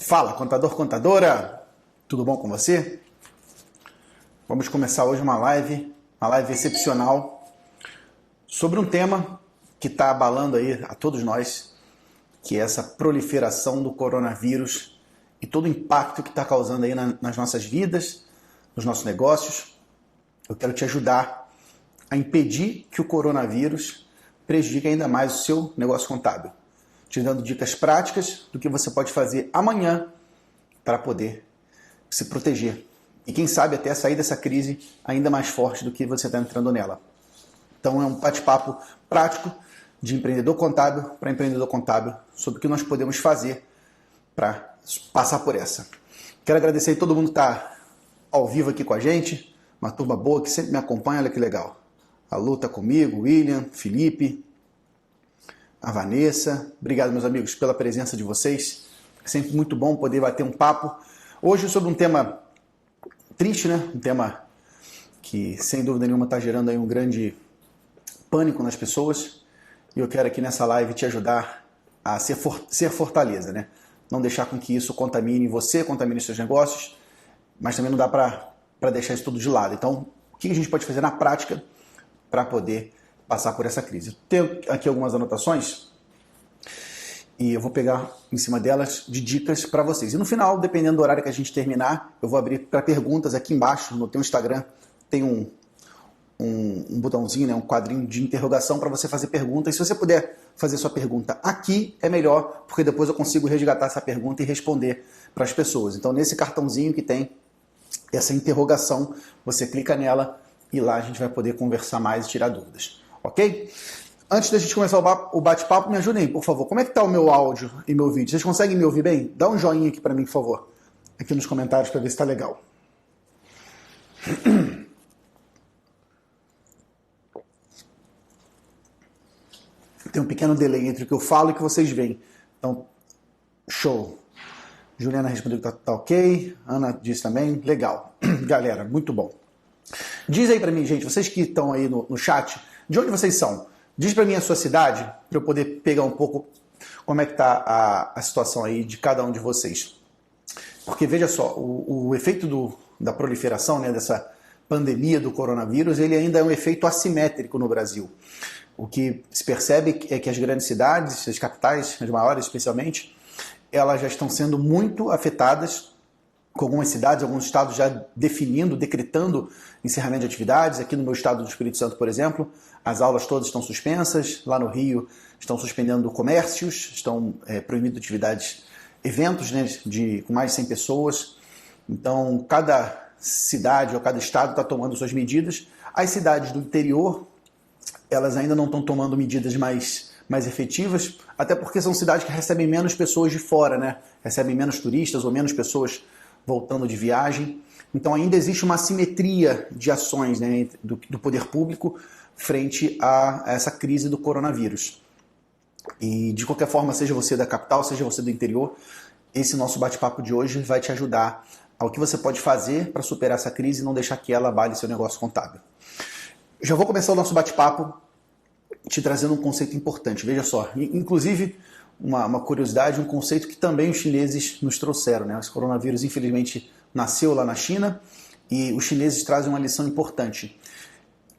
Fala, contador, contadora, tudo bom com você? Vamos começar hoje uma live excepcional sobre um tema que está abalando aí a todos nós, que é essa proliferação do coronavírus e todo o impacto que está causando aí nas nossas vidas, nos nossos negócios. Eu quero te ajudar a impedir que o coronavírus prejudique ainda mais o seu negócio contábil, te dando dicas práticas do que você pode fazer amanhã para poder se proteger. E quem sabe até sair dessa crise ainda mais forte do que você está entrando nela. Então é um bate-papo prático de empreendedor contábil para empreendedor contábil sobre o que nós podemos fazer para passar por essa. Quero agradecer a todo mundo que está ao vivo aqui com a gente, uma turma boa que sempre me acompanha, olha que legal. A Lu está comigo, o William, Felipe, a Vanessa. Obrigado, meus amigos, pela presença de vocês. É sempre muito bom poder bater um papo. Hoje sobre um tema triste, né? Um tema que, sem dúvida nenhuma, está gerando aí um grande pânico nas pessoas. E eu quero aqui nessa live te ajudar a ser fortaleza, né? Não deixar com que isso contamine você, contamine seus negócios, mas também não dá para deixar isso tudo de lado. Então, o que a gente pode fazer na prática para poder passar por essa crise? Tenho aqui algumas anotações e eu vou pegar em cima delas de dicas para vocês. E no final, dependendo do horário que a gente terminar, eu vou abrir para perguntas aqui embaixo. No teu Instagram tem um botãozinho, né, um quadrinho de interrogação para você fazer perguntas. Se você puder fazer sua pergunta aqui, é melhor, porque depois eu consigo resgatar essa pergunta e responder para as pessoas. Então, nesse cartãozinho que tem essa interrogação, você clica nela e lá a gente vai poder conversar mais e tirar dúvidas. Ok? Antes da gente começar o bate-papo, me ajudem, por favor. Como é que está o meu áudio e meu vídeo? Vocês conseguem me ouvir bem? Dá um joinha aqui para mim, por favor. Aqui nos comentários para ver se está legal. Tem um pequeno delay entre o que eu falo e o que vocês veem. Então, show. Juliana respondeu que tá ok. Ana disse também. Legal. Galera, muito bom. Diz aí pra mim, gente, vocês que estão aí no chat, de onde vocês são? Diz pra mim a sua cidade, para eu poder pegar um pouco como é que tá a situação aí de cada um de vocês. Porque veja só, o efeito da proliferação, né, dessa pandemia do coronavírus, ele ainda é um efeito assimétrico no Brasil. O que se percebe é que as grandes cidades, as capitais, as maiores especialmente, elas já estão sendo muito afetadas, com algumas cidades, alguns estados já decretando encerramento de atividades. Aqui no meu estado do Espírito Santo, por exemplo, as aulas todas estão suspensas. Lá no Rio estão suspendendo comércios, estão proibindo atividades, eventos, né, com mais de 100 pessoas. Então, cada cidade ou cada estado está tomando suas medidas. As cidades do interior, elas ainda não estão tomando medidas mais efetivas, até porque são cidades que recebem menos pessoas de fora, né? Recebem menos turistas ou menos pessoas voltando de viagem. Então ainda existe uma assimetria de ações, né, do poder público frente a essa crise do coronavírus. E de qualquer forma, seja você da capital, seja você do interior, esse nosso bate-papo de hoje vai te ajudar ao que você pode fazer para superar essa crise e não deixar que ela abale seu negócio contábil. Já vou começar o nosso bate-papo te trazendo um conceito importante. Veja só, inclusive uma curiosidade, um conceito que também os chineses nos trouxeram, né? Esse coronavírus, infelizmente, nasceu lá na China e os chineses trazem uma lição importante.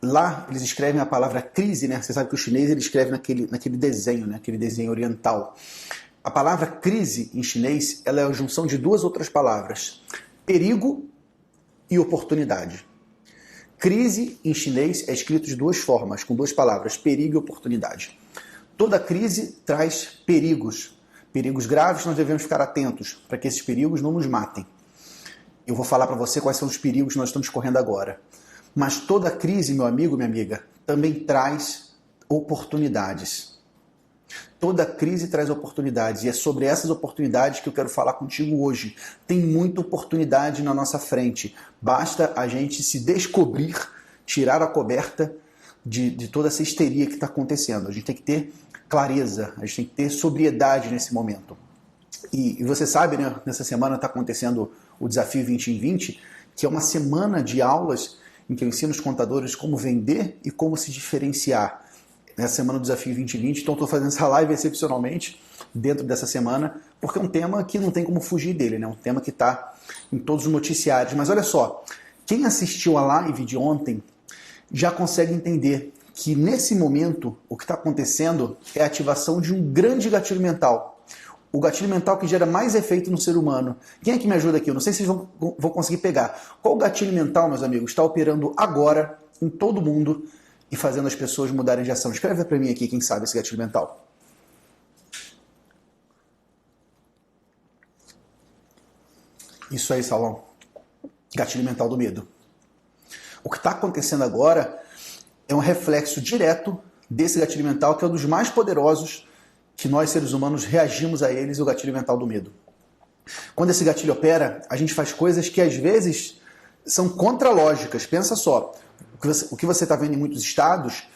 Lá, eles escrevem a palavra crise, né? Você sabe que o chinês ele escreve naquele desenho, né? Aquele desenho oriental. A palavra crise, em chinês, ela é a junção de duas outras palavras, perigo e oportunidade. Crise, em chinês, é escrito de duas formas, com duas palavras, perigo e oportunidade. Toda crise traz perigos. Perigos graves, nós devemos ficar atentos para que esses perigos não nos matem. Eu vou falar para você quais são os perigos que nós estamos correndo agora. Mas toda crise, meu amigo, minha amiga, também traz oportunidades. Toda crise traz oportunidades e é sobre essas oportunidades que eu quero falar contigo hoje. Tem muita oportunidade na nossa frente. Basta a gente se descobrir, tirar a coberta de toda essa histeria que está acontecendo. A gente tem que ter clareza, a gente tem que ter sobriedade nesse momento. E você sabe, né, nessa semana está acontecendo o Desafio 20 em 20, que é uma semana de aulas em que eu ensino os contadores como vender e como se diferenciar. nessa semana do Desafio 2020, então estou fazendo essa live excepcionalmente dentro dessa semana, porque é um tema que não tem como fugir dele, né? Um tema que está em todos os noticiários. Mas olha só, quem assistiu a live de ontem já consegue entender que nesse momento o que está acontecendo é a ativação de um grande gatilho mental. O gatilho mental que gera mais efeito no ser humano. Quem é que me ajuda aqui? Eu não sei se vocês vão conseguir pegar. Qual gatilho mental, meus amigos, está operando agora em todo mundo e fazendo as pessoas mudarem de ação? Escreve para mim aqui, quem sabe, esse gatilho mental. Isso aí, Salão. Gatilho mental do medo. O que está acontecendo agora é um reflexo direto desse gatilho mental, que é um dos mais poderosos que nós, seres humanos, reagimos a eles, o gatilho mental do medo. Quando esse gatilho opera, a gente faz coisas que às vezes são contralógicas. Pensa só, o que você está vendo em muitos estados,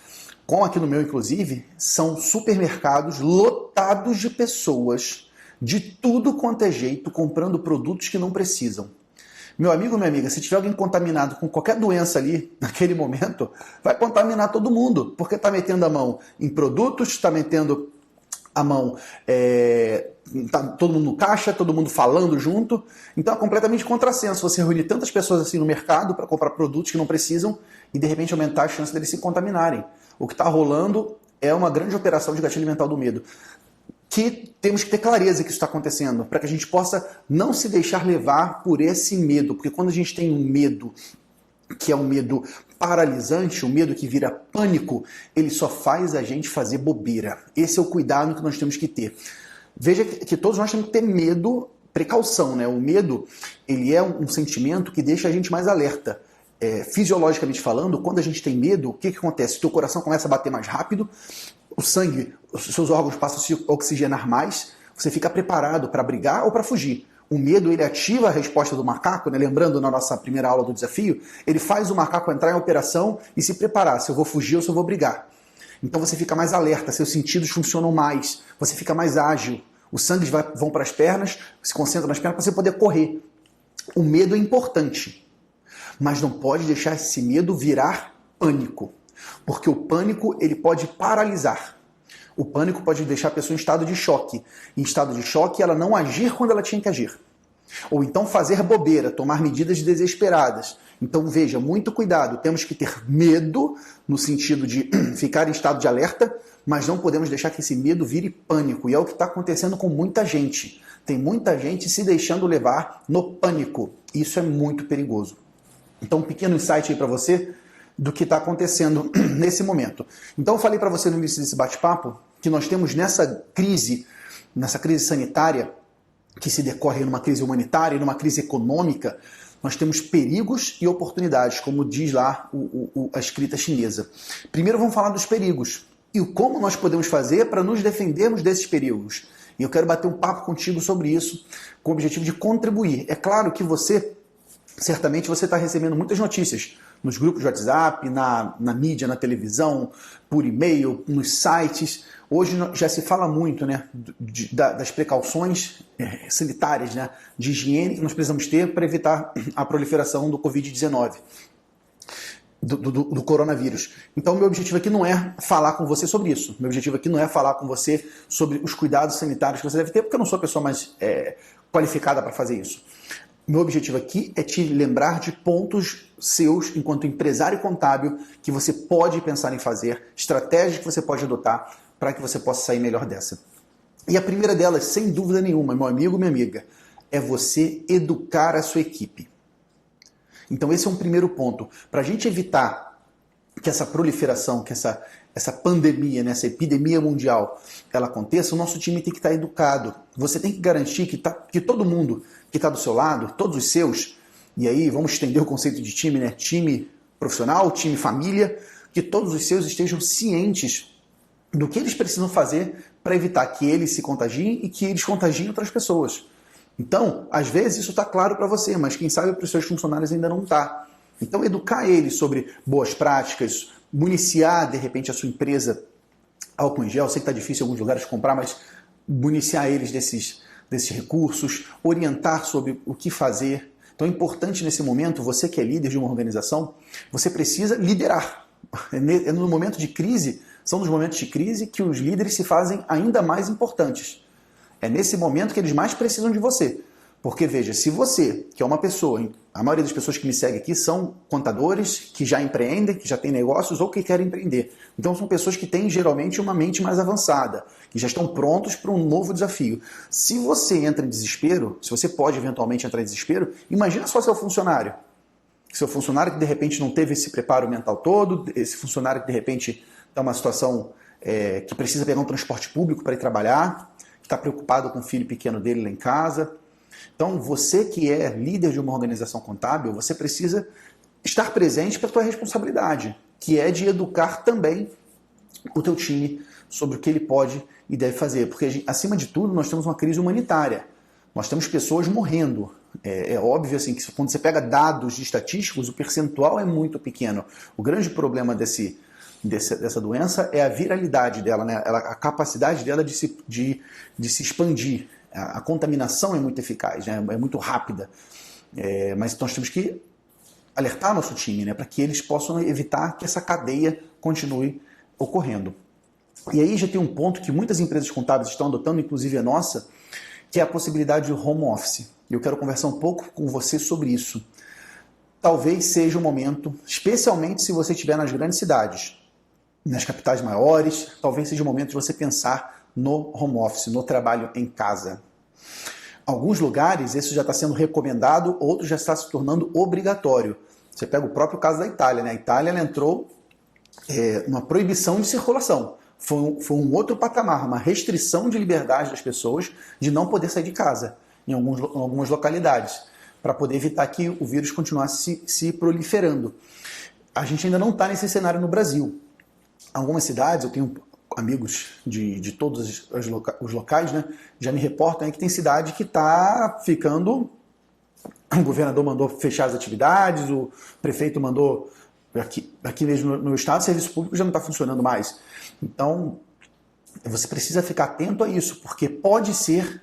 como aqui no meu inclusive, são supermercados lotados de pessoas de tudo quanto é jeito, comprando produtos que não precisam. Meu amigo, minha amiga, se tiver alguém contaminado com qualquer doença ali, naquele momento, vai contaminar todo mundo, porque está metendo a mão em produtos, está metendo a mão, tá todo mundo no caixa, todo mundo falando junto, então é completamente contrassenso você reunir tantas pessoas assim no mercado para comprar produtos que não precisam e de repente aumentar a chance deles se contaminarem. O que está rolando é uma grande operação de gatilho mental do medo, que temos que ter clareza que isso está acontecendo, para que a gente possa não se deixar levar por esse medo, porque quando a gente tem um medo que é um medo paralisante, um medo que vira pânico, ele só faz a gente fazer bobeira. Esse é o cuidado que nós temos que ter. Veja que todos nós temos que ter medo, precaução, né? O medo, ele é um sentimento que deixa a gente mais alerta. Fisiologicamente falando, quando a gente tem medo, o que acontece? O teu coração começa a bater mais rápido, o sangue, os seus órgãos passam a se oxigenar mais, você fica preparado para brigar ou para fugir. O medo, ele ativa a resposta do macaco, né? Lembrando na nossa primeira aula do desafio, ele faz o macaco entrar em operação e se preparar, se eu vou fugir ou se eu vou brigar. Então você fica mais alerta, seus sentidos funcionam mais, você fica mais ágil, os sangues vão para as pernas, se concentram nas pernas para você poder correr. O medo é importante, mas não pode deixar esse medo virar pânico, porque o pânico, ele pode paralisar. O pânico pode deixar a pessoa em estado de choque. Em estado de choque, ela não agir quando ela tinha que agir. Ou então fazer bobeira, tomar medidas desesperadas. Então veja, muito cuidado. Temos que ter medo, no sentido de ficar em estado de alerta, mas não podemos deixar que esse medo vire pânico. E é o que está acontecendo com muita gente. Tem muita gente se deixando levar no pânico. Isso é muito perigoso. Então um pequeno insight aí para você do que está acontecendo nesse momento. Então eu falei para você no início desse bate-papo que nós temos nessa crise sanitária, que se decorre numa crise humanitária e numa crise econômica, nós temos perigos e oportunidades, como diz lá a escrita chinesa. Primeiro vamos falar dos perigos e como nós podemos fazer para nos defendermos desses perigos. E eu quero bater um papo contigo sobre isso, com o objetivo de contribuir. É claro que certamente você está recebendo muitas notícias nos grupos de WhatsApp, na mídia, na televisão, por e-mail, nos sites. Hoje já se fala muito, né, das precauções sanitárias, né, de higiene que nós precisamos ter para evitar a proliferação do Covid-19, do coronavírus. Então, meu objetivo aqui não é falar com você sobre isso. Meu objetivo aqui não é falar com você sobre os cuidados sanitários que você deve ter, porque eu não sou a pessoa mais qualificada para fazer isso. Meu objetivo aqui é te lembrar de pontos seus, enquanto empresário contábil, que você pode pensar em fazer, estratégias que você pode adotar para que você possa sair melhor dessa. E a primeira delas, sem dúvida nenhuma, meu amigo, minha amiga, é você educar a sua equipe. Então esse é um primeiro ponto. Para a gente evitar que essa proliferação, que essa pandemia, né, essa epidemia mundial, ela aconteça, o nosso time tem que estar educado. Você tem que garantir que todo mundo que está do seu lado, todos os seus, e aí vamos estender o conceito de time, né? Time profissional, time família, que todos os seus estejam cientes do que eles precisam fazer para evitar que eles se contagiem e que eles contagiem outras pessoas. Então, às vezes isso está claro para você, mas quem sabe para os seus funcionários ainda não está. Então, educar eles sobre boas práticas, municiar, de repente, a sua empresa álcool em gel. Eu sei que está difícil em alguns lugares comprar, mas municiar eles desses recursos, orientar sobre o que fazer. Então é importante nesse momento, você que é líder de uma organização, você precisa liderar. No momento de crise, São nos momentos de crise que os líderes se fazem ainda mais importantes. É nesse momento que eles mais precisam de você. Porque, veja, se você, que é uma pessoa, a maioria das pessoas que me seguem aqui são contadores que já empreendem, que já têm negócios ou que querem empreender. Então, são pessoas que têm, geralmente, uma mente mais avançada, que já estão prontos para um novo desafio. Se você entra em desespero, se você pode eventualmente entrar em desespero, imagina só seu funcionário. Seu funcionário que, de repente, não teve esse preparo mental todo, esse funcionário que, de repente, está numa situação que precisa pegar um transporte público para ir trabalhar, que está preocupado com o filho pequeno dele lá em casa. Então, você que é líder de uma organização contábil, você precisa estar presente para a tua responsabilidade, que é de educar também o teu time sobre o que ele pode e deve fazer. Porque, acima de tudo, nós temos uma crise humanitária. Nós temos pessoas morrendo. É óbvio assim, que quando você pega dados de estatísticos, o percentual é muito pequeno. O grande problema dessa doença é a viralidade dela, né? A capacidade dela de se expandir. A contaminação é muito eficaz, né? É muito rápida. Mas nós temos que alertar nosso time, né? Para que eles possam evitar que essa cadeia continue ocorrendo. E aí já tem um ponto que muitas empresas contábeis estão adotando, inclusive a nossa, que é a possibilidade de home office. E eu quero conversar um pouco com você sobre isso. Talvez seja o momento, especialmente se você estiver nas grandes cidades, nas capitais maiores, talvez seja o momento de você pensar no home office, no trabalho em casa. Alguns lugares isso já está sendo recomendado, outros já está se tornando obrigatório. Você pega o próprio caso da Itália, né? A Itália ela entrou uma proibição de circulação. Foi um outro patamar, uma restrição de liberdade das pessoas de não poder sair de casa em algumas localidades, para poder evitar que o vírus continuasse se proliferando. A gente ainda não está nesse cenário no Brasil. Algumas cidades, eu tenho amigos de todos os locais, né, já me reportam aí que tem cidade que está ficando... O governador mandou fechar as atividades, o prefeito mandou... Aqui mesmo no estado, o serviço público já não está funcionando mais. Então, você precisa ficar atento a isso, porque pode ser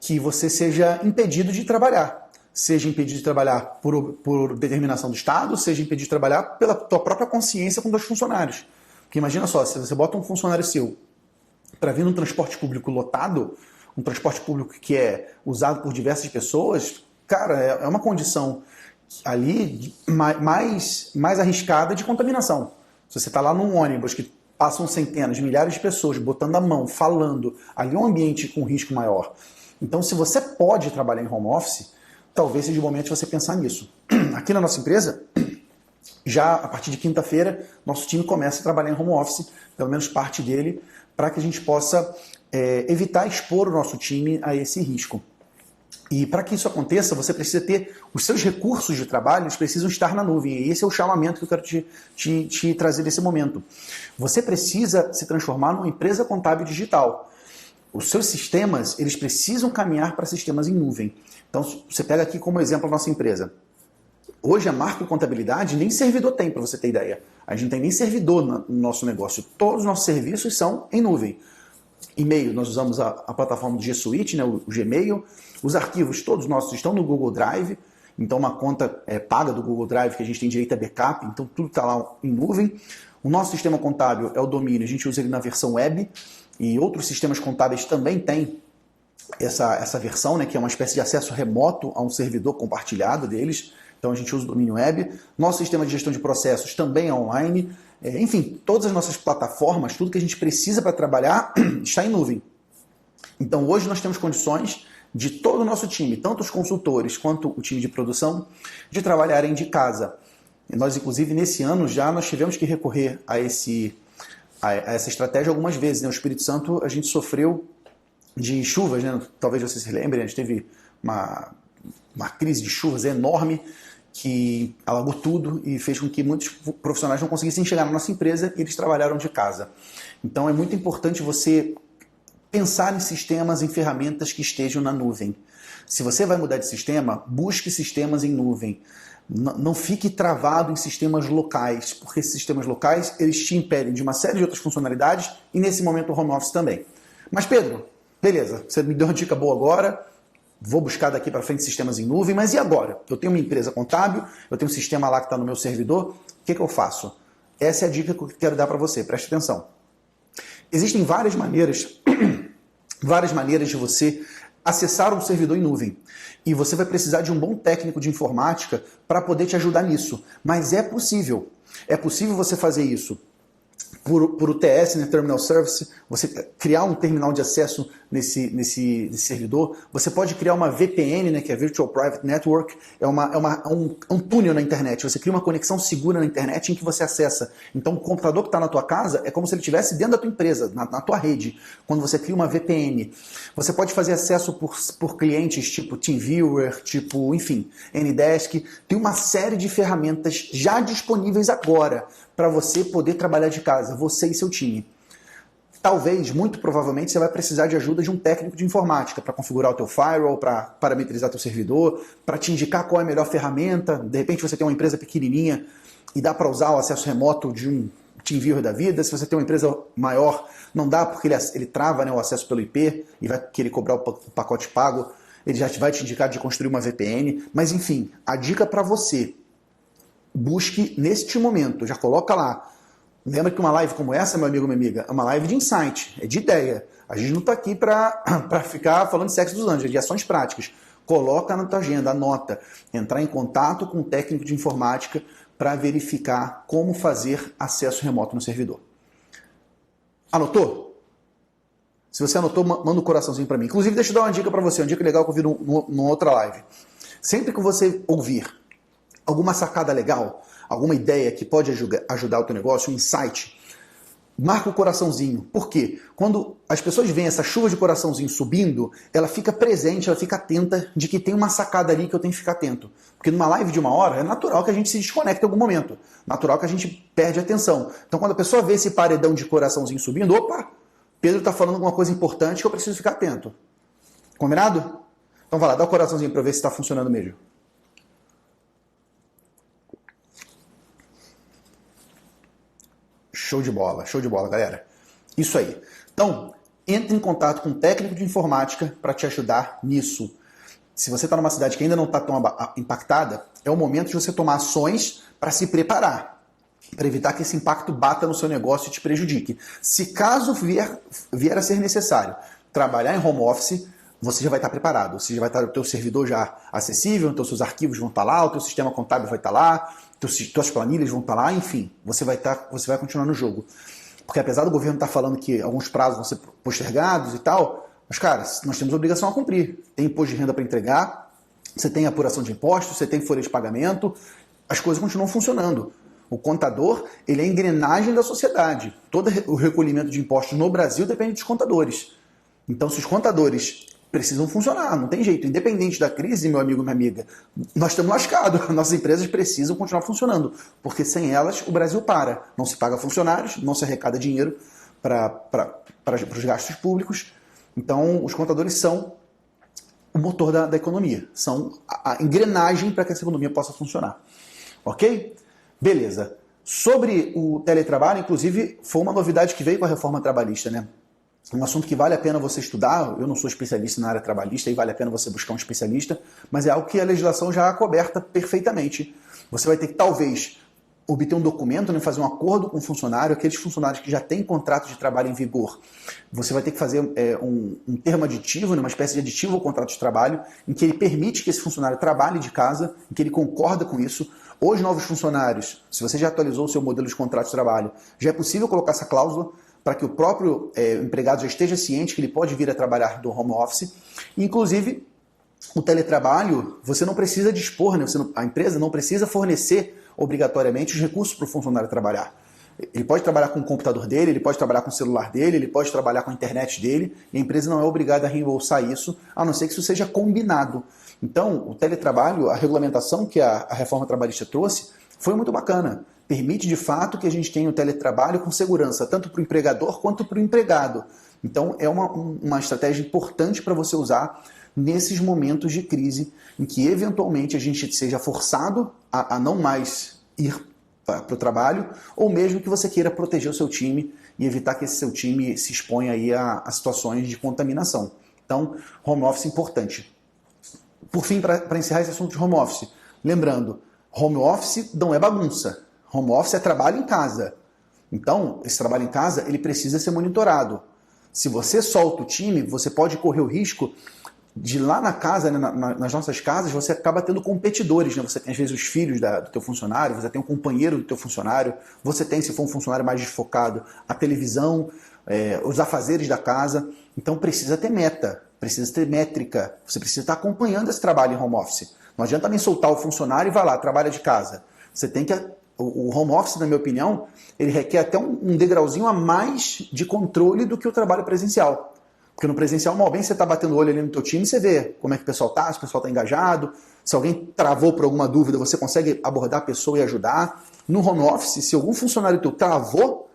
que você seja impedido de trabalhar. Seja impedido de trabalhar por determinação do Estado, seja impedido de trabalhar pela tua própria consciência com os funcionários. Porque imagina só, se você bota um funcionário seu para vir num transporte público lotado, um transporte público que é usado por diversas pessoas, cara, é uma condição ali mais arriscada de contaminação. Se você está lá num ônibus que passam centenas, milhares de pessoas botando a mão, falando, ali é um ambiente com risco maior. Então, se você pode trabalhar em home office, talvez seja o momento de você pensar nisso. Aqui na nossa empresa, já a partir de quinta-feira, nosso time começa a trabalhar em home office, pelo menos parte dele, para que a gente possa evitar expor o nosso time a esse risco. E para que isso aconteça, você precisa ter os seus recursos de trabalho, eles precisam estar na nuvem. E esse é o chamamento que eu quero te trazer nesse momento. Você precisa se transformar numa empresa contábil digital. Os seus sistemas, eles precisam caminhar para sistemas em nuvem. Então, você pega aqui como exemplo a nossa empresa. Hoje a Marco Contabilidade nem servidor tem, para você ter ideia. A gente não tem nem servidor no nosso negócio. Todos os nossos serviços são em nuvem. E-mail, nós usamos a plataforma do G Suite, né, o Gmail. Os arquivos todos nossos estão no Google Drive. Então uma conta paga do Google Drive que a gente tem direito a backup. Então tudo está lá em nuvem. O nosso sistema contábil é o domínio. A gente usa ele na versão web. E outros sistemas contábeis também têm essa versão, né, que é uma espécie de acesso remoto a um servidor compartilhado deles. Então a gente usa o domínio web. Nosso sistema de gestão de processos também é online. Enfim, todas as nossas plataformas, tudo que a gente precisa para trabalhar está em nuvem. Então hoje nós temos condições de todo o nosso time, tanto os consultores quanto o time de produção, de trabalharem de casa. E nós, inclusive, nesse ano já nós tivemos que recorrer a essa estratégia algumas vezes. Né? No Espírito Santo a gente sofreu de chuvas, né? Talvez você se lembre, a gente teve uma crise de chuvas enorme que alagou tudo e fez com que muitos profissionais não conseguissem chegar na nossa empresa e eles trabalharam de casa. Então é muito importante você pensar em sistemas, em ferramentas que estejam na nuvem. Se você vai mudar de sistema, busque sistemas em nuvem. Não fique travado em sistemas locais, porque esses sistemas locais eles te impedem de uma série de outras funcionalidades e nesse momento o home office também. Mas Pedro, beleza, você me deu uma dica boa agora, vou buscar daqui para frente sistemas em nuvem, mas e agora? Eu tenho uma empresa contábil, eu tenho um sistema lá que está no meu servidor, o que eu faço? Essa é a dica que eu quero dar para você, preste atenção. Existem várias maneiras, várias maneiras de você acessar um servidor em nuvem. E você vai precisar de um bom técnico de informática para poder te ajudar nisso. Mas é possível. É possível você fazer isso por UTS, né, Terminal Service, você criar um terminal de acesso nesse servidor. Você pode criar uma VPN, né, que é Virtual Private Network, é um túnel na internet. Você cria uma conexão segura na internet em que você acessa. Então o computador que está na tua casa é como se ele estivesse dentro da tua empresa, na tua rede, quando você cria uma VPN. Você pode fazer acesso por clientes tipo TeamViewer, tipo, enfim, Ndesk. Tem uma série de ferramentas já disponíveis agora para você poder trabalhar de casa, você e seu time. Talvez, muito provavelmente, você vai precisar de ajuda de um técnico de informática para configurar o teu firewall, para parametrizar teu servidor, para te indicar qual é a melhor ferramenta. De repente você tem uma empresa pequenininha e dá para usar o acesso remoto de um TeamViewer da vida. Se você tem uma empresa maior, não dá porque ele trava, né, o acesso pelo IP e vai querer cobrar o pacote pago. Ele já vai te indicar de construir uma VPN. Mas enfim, a dica para você: busque neste momento, já coloca lá. Lembra que uma live como essa, meu amigo, minha amiga, é uma live de insight, é de ideia. A gente não está aqui para ficar falando de sexo dos anjos, é de ações práticas. Coloca na tua agenda, anota. Entrar em contato com um técnico de informática para verificar como fazer acesso remoto no servidor. Anotou? Se você anotou, manda um coraçãozinho para mim. Inclusive, deixa eu dar uma dica para você, uma dica legal que eu vi numa outra live. Sempre que você ouvir alguma sacada legal, alguma ideia que pode ajudar o teu negócio, um insight, marca o coraçãozinho. Por quê? Quando as pessoas veem essa chuva de coraçãozinho subindo, ela fica presente, ela fica atenta de que tem uma sacada ali que eu tenho que ficar atento. Porque numa live de 1 hora, é natural que a gente se desconecte em algum momento. Natural que a gente perde a atenção. Então quando a pessoa vê esse paredão de coraçãozinho subindo, opa, Pedro está falando alguma coisa importante que eu preciso ficar atento. Combinado? Então vai lá, dá o coraçãozinho para ver se está funcionando mesmo. Show de bola, galera. Isso aí. Então, entre em contato com um técnico de informática para te ajudar nisso. Se você está numa cidade que ainda não está tão impactada, é o momento de você tomar ações para se preparar, para evitar que esse impacto bata no seu negócio e te prejudique. Se caso vier a ser necessário trabalhar em home office, você já vai estar preparado. Você já vai estar o teu servidor já acessível, então seus arquivos vão estar lá, o teu sistema contábil vai estar lá, tuas planilhas vão estar lá, enfim, você vai continuar no jogo. Porque apesar do governo estar falando que alguns prazos vão ser postergados e tal, mas, cara, nós temos obrigação a cumprir. Tem imposto de renda para entregar, você tem apuração de impostos, você tem folha de pagamento, as coisas continuam funcionando. O contador, ele é a engrenagem da sociedade. Todo o recolhimento de impostos no Brasil depende dos contadores. Então, se os contadores precisam funcionar, não tem jeito. Independente da crise, meu amigo, minha amiga, nós estamos lascados. Nossas empresas precisam continuar funcionando, porque sem elas o Brasil para. Não se paga funcionários, não se arrecada dinheiro para os gastos públicos. Então, os contadores são o motor da economia, são a engrenagem para que essa economia possa funcionar. Ok? Beleza. Sobre o teletrabalho, inclusive, foi uma novidade que veio com a reforma trabalhista, né? Um assunto que vale a pena você estudar. Eu não sou especialista na área trabalhista e vale a pena você buscar um especialista, mas é algo que a legislação já coberta perfeitamente. Você vai ter que, talvez, obter um documento, né, fazer um acordo com o funcionário, aqueles funcionários que já têm contrato de trabalho em vigor. Você vai ter que fazer um termo aditivo, né, uma espécie de aditivo ao contrato de trabalho, em que ele permite que esse funcionário trabalhe de casa, em que ele concorda com isso. Os novos funcionários, se você já atualizou o seu modelo de contrato de trabalho, já é possível colocar essa cláusula para que o próprio empregado já esteja ciente que ele pode vir a trabalhar do home office. Inclusive, o teletrabalho, você não precisa dispor, né? A empresa não precisa fornecer obrigatoriamente os recursos para o funcionário trabalhar. Ele pode trabalhar com o computador dele, ele pode trabalhar com o celular dele, ele pode trabalhar com a internet dele, e a empresa não é obrigada a reembolsar isso, a não ser que isso seja combinado. Então, o teletrabalho, a regulamentação que a reforma trabalhista trouxe, foi muito bacana. Permite, de fato, que a gente tenha o teletrabalho com segurança, tanto para o empregador quanto para o empregado. Então, é uma estratégia importante para você usar nesses momentos de crise, em que, eventualmente, a gente seja forçado a não mais ir para o trabalho, ou mesmo que você queira proteger o seu time e evitar que esse seu time se exponha aí a situações de contaminação. Então, home office é importante. Por fim, para encerrar esse assunto de home office, lembrando, home office não é bagunça. Home office é trabalho em casa. Então, esse trabalho em casa, ele precisa ser monitorado. Se você solta o time, você pode correr o risco de lá na casa, né, nas nossas casas, você acaba tendo competidores, né? Você tem às vezes os filhos do teu funcionário, você tem um companheiro do teu funcionário, você tem, se for um funcionário mais desfocado, a televisão, os afazeres da casa. Então precisa ter meta, precisa ter métrica, você precisa estar acompanhando esse trabalho em home office. Não adianta também soltar o funcionário e vai lá, trabalha de casa. Você tem que... O home office, na minha opinião, ele requer até um degrauzinho a mais de controle do que o trabalho presencial. Porque no presencial, mal bem, você está batendo o olho ali no teu time, você vê como é que o pessoal está, se o pessoal está engajado, se alguém travou por alguma dúvida, você consegue abordar a pessoa e ajudar. No home office, se algum funcionário teu travou,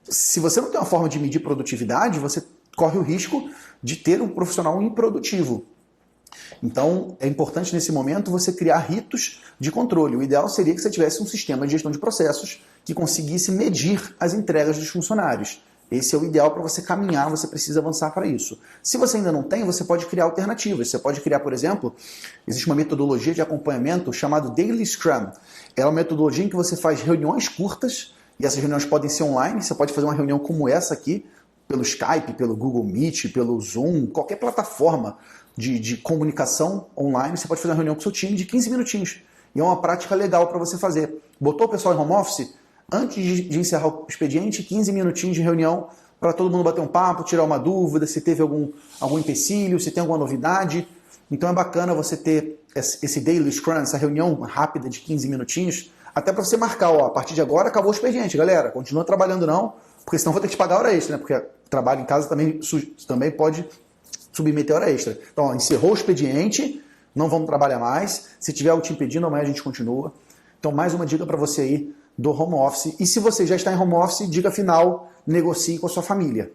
se você não tem uma forma de medir produtividade, você corre o risco de ter um profissional improdutivo. Então, é importante nesse momento você criar ritos de controle. O ideal seria que você tivesse um sistema de gestão de processos que conseguisse medir as entregas dos funcionários. Esse é o ideal para você caminhar, você precisa avançar para isso. Se você ainda não tem, você pode criar alternativas. Você pode criar, por exemplo, existe uma metodologia de acompanhamento chamada Daily Scrum. É uma metodologia em que você faz reuniões curtas, e essas reuniões podem ser online. Você pode fazer uma reunião como essa aqui, pelo Skype, pelo Google Meet, pelo Zoom, qualquer plataforma de comunicação online. Você pode fazer uma reunião com o seu time de 15 minutinhos. E é uma prática legal para você fazer. Botou o pessoal em home office? Antes de encerrar o expediente, 15 minutinhos de reunião para todo mundo bater um papo, tirar uma dúvida, se teve algum empecilho, se tem alguma novidade. Então é bacana você ter esse Daily Scrum, essa reunião rápida de 15 minutinhos, até para você marcar, ó, a partir de agora acabou o expediente, galera, continua trabalhando não, porque senão vou ter que te pagar hora extra, né? Porque trabalho em casa também pode submeter hora extra. Então, ó, encerrou o expediente, não vamos trabalhar mais, se tiver algo te impedindo, amanhã a gente continua. Então, mais uma dica para você aí do home office. E se você já está em home office, dica final, negocie com a sua família.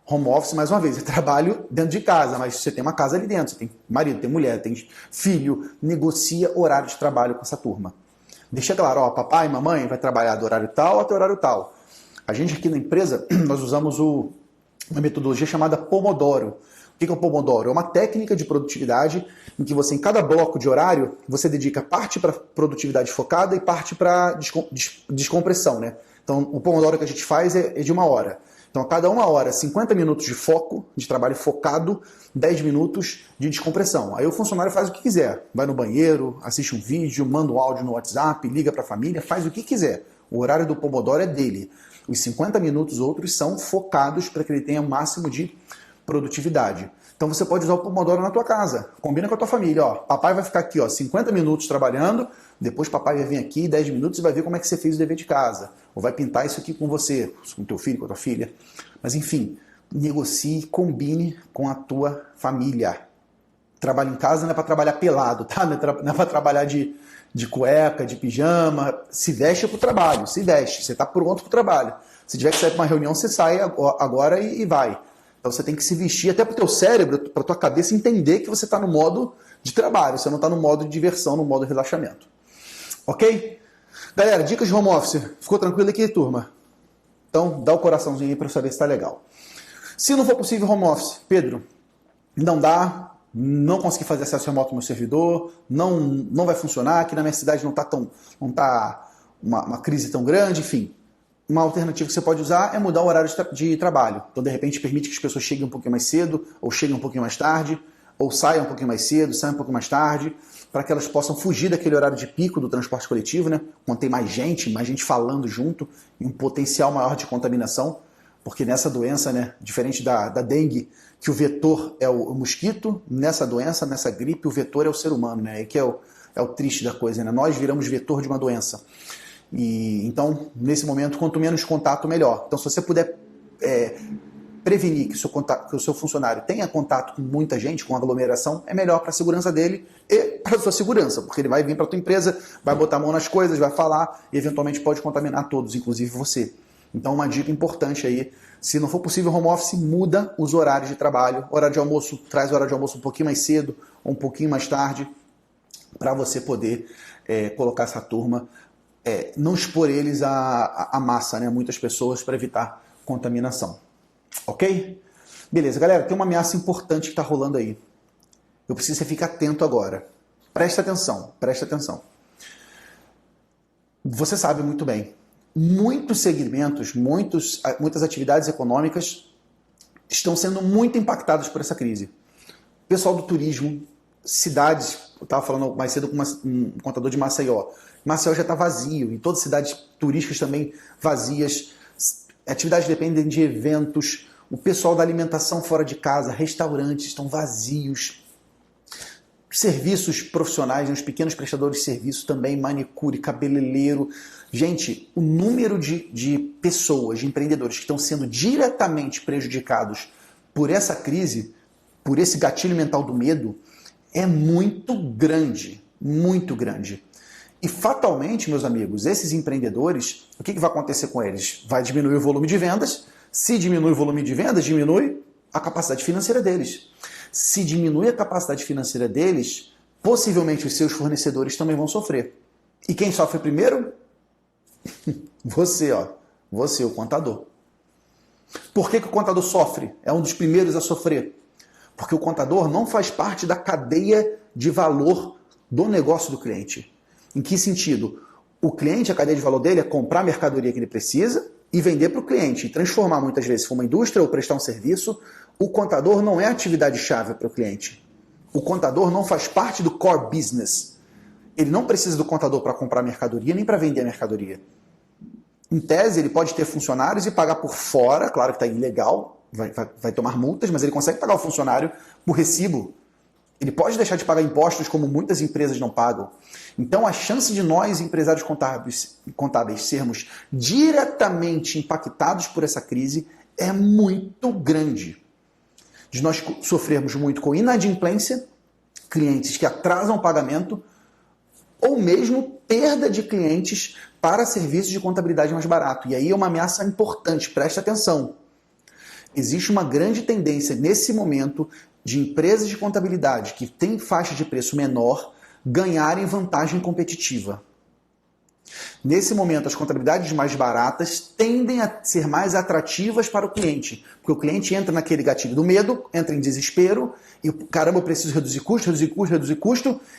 Home office, mais uma vez, é trabalho dentro de casa, mas você tem uma casa ali dentro, você tem marido, tem mulher, tem filho, negocia horário de trabalho com essa turma. Deixa claro, ó, papai e mamãe vai trabalhar do horário tal até o horário tal. A gente aqui na empresa, nós usamos uma metodologia chamada Pomodoro. O que é o Pomodoro? É uma técnica de produtividade em que você, em cada bloco de horário, você dedica parte para produtividade focada e parte para descompressão, né? Então, o Pomodoro que a gente faz é de 1 hora. Então, a cada 1 hora, 50 minutos de foco, de trabalho focado, 10 minutos de descompressão. Aí o funcionário faz o que quiser. Vai no banheiro, assiste um vídeo, manda um áudio no WhatsApp, liga para a família, faz o que quiser. O horário do Pomodoro é dele. Os 50 minutos outros são focados para que ele tenha o máximo de produtividade. Então você pode usar o Pomodoro na tua casa. Combina com a tua família. Ó, papai vai ficar aqui, ó, 50 minutos trabalhando, depois papai vai vir aqui 10 minutos e vai ver como é que você fez o dever de casa. Ou vai pintar isso aqui com você, com teu filho, com a tua filha. Mas enfim, negocie, combine com a tua família. Trabalho em casa não é para trabalhar pelado, tá? Não é para trabalhar de cueca, de pijama. Se veste para o trabalho, se veste. Você está pronto para o trabalho. Se tiver que sair para uma reunião, você sai agora e vai. Então você tem que se vestir até para o teu cérebro, para a tua cabeça entender que você está no modo de trabalho, você não está no modo de diversão, no modo de relaxamento. Ok? Galera, dicas de home office. Ficou tranquilo aqui, turma? Então dá o coraçãozinho aí para eu saber se está legal. Se não for possível home office, Pedro, não dá, não consegui fazer acesso remoto no meu servidor, não vai funcionar, aqui na minha cidade não está uma crise tão grande, enfim. Uma alternativa que você pode usar é mudar o horário de trabalho. Então, de repente, permite que as pessoas cheguem um pouquinho mais cedo, ou cheguem um pouquinho mais tarde, ou saiam um pouquinho mais cedo, saiam um pouquinho mais tarde, para que elas possam fugir daquele horário de pico do transporte coletivo, né? Quando tem mais gente falando junto, e um potencial maior de contaminação, porque nessa doença, né, diferente da dengue, que o vetor é o mosquito, nessa doença, nessa gripe, o vetor é o ser humano, né? E que é o triste da coisa, né? Nós viramos vetor de uma doença. E então, nesse momento, quanto menos contato, melhor. Então, se você puder prevenir que o seu funcionário tenha contato com muita gente, com aglomeração, é melhor para a segurança dele e para a sua segurança, porque ele vai vir para a tua empresa, vai botar a mão nas coisas, vai falar e eventualmente pode contaminar todos, inclusive você. Então, uma dica importante aí, se não for possível home office, muda os horários de trabalho. Horário de almoço, traz o horário de almoço um pouquinho mais cedo ou um pouquinho mais tarde, para você poder colocar essa turma, não expor eles à massa, né? Muitas pessoas, para evitar contaminação. Ok? Beleza, galera, tem uma ameaça importante que está rolando aí. Eu preciso que você fique atento agora. Presta atenção, presta atenção. Você sabe muito bem, muitos segmentos, muitas atividades econômicas estão sendo muito impactados por essa crise. Pessoal do turismo, cidades, eu estava falando mais cedo com um contador de Maceió. Maceió já está vazio, e todas as cidades turísticas também vazias. Atividades dependem de eventos. O pessoal da alimentação fora de casa, restaurantes estão vazios. Serviços profissionais, os pequenos prestadores de serviço também, manicure, cabeleireiro. Gente, o número de pessoas, de empreendedores que estão sendo diretamente prejudicados por essa crise, por esse gatilho mental do medo, é muito grande, muito grande. E fatalmente, meus amigos, esses empreendedores, o que vai acontecer com eles? Vai diminuir o volume de vendas. Se diminui o volume de vendas, diminui a capacidade financeira deles. Se diminui a capacidade financeira deles, possivelmente os seus fornecedores também vão sofrer. E quem sofre primeiro? Você, ó. Você, o contador. Por que o contador sofre? É um dos primeiros a sofrer. Porque o contador não faz parte da cadeia de valor do negócio do cliente. Em que sentido? O cliente, a cadeia de valor dele é comprar a mercadoria que ele precisa e vender para o cliente, e transformar muitas vezes se for uma indústria ou prestar um serviço. O contador não é a atividade-chave para o cliente. O contador não faz parte do core business. Ele não precisa do contador para comprar mercadoria nem para vender a mercadoria. Em tese, ele pode ter funcionários e pagar por fora, claro que está ilegal, vai tomar multas, mas ele consegue pagar o funcionário por recibo. Ele pode deixar de pagar impostos como muitas empresas não pagam. Então, a chance de nós, empresários contábeis, sermos diretamente impactados por essa crise é muito grande. De nós sofrermos muito com inadimplência, clientes que atrasam o pagamento, ou mesmo perda de clientes para serviços de contabilidade mais barato. E aí é uma ameaça importante, preste atenção. Existe uma grande tendência nesse momento de empresas de contabilidade que têm faixa de preço menor ganharem vantagem competitiva. Nesse momento, as contabilidades mais baratas tendem a ser mais atrativas para o cliente, porque o cliente entra naquele gatilho do medo, entra em desespero, e caramba, eu preciso reduzir custo,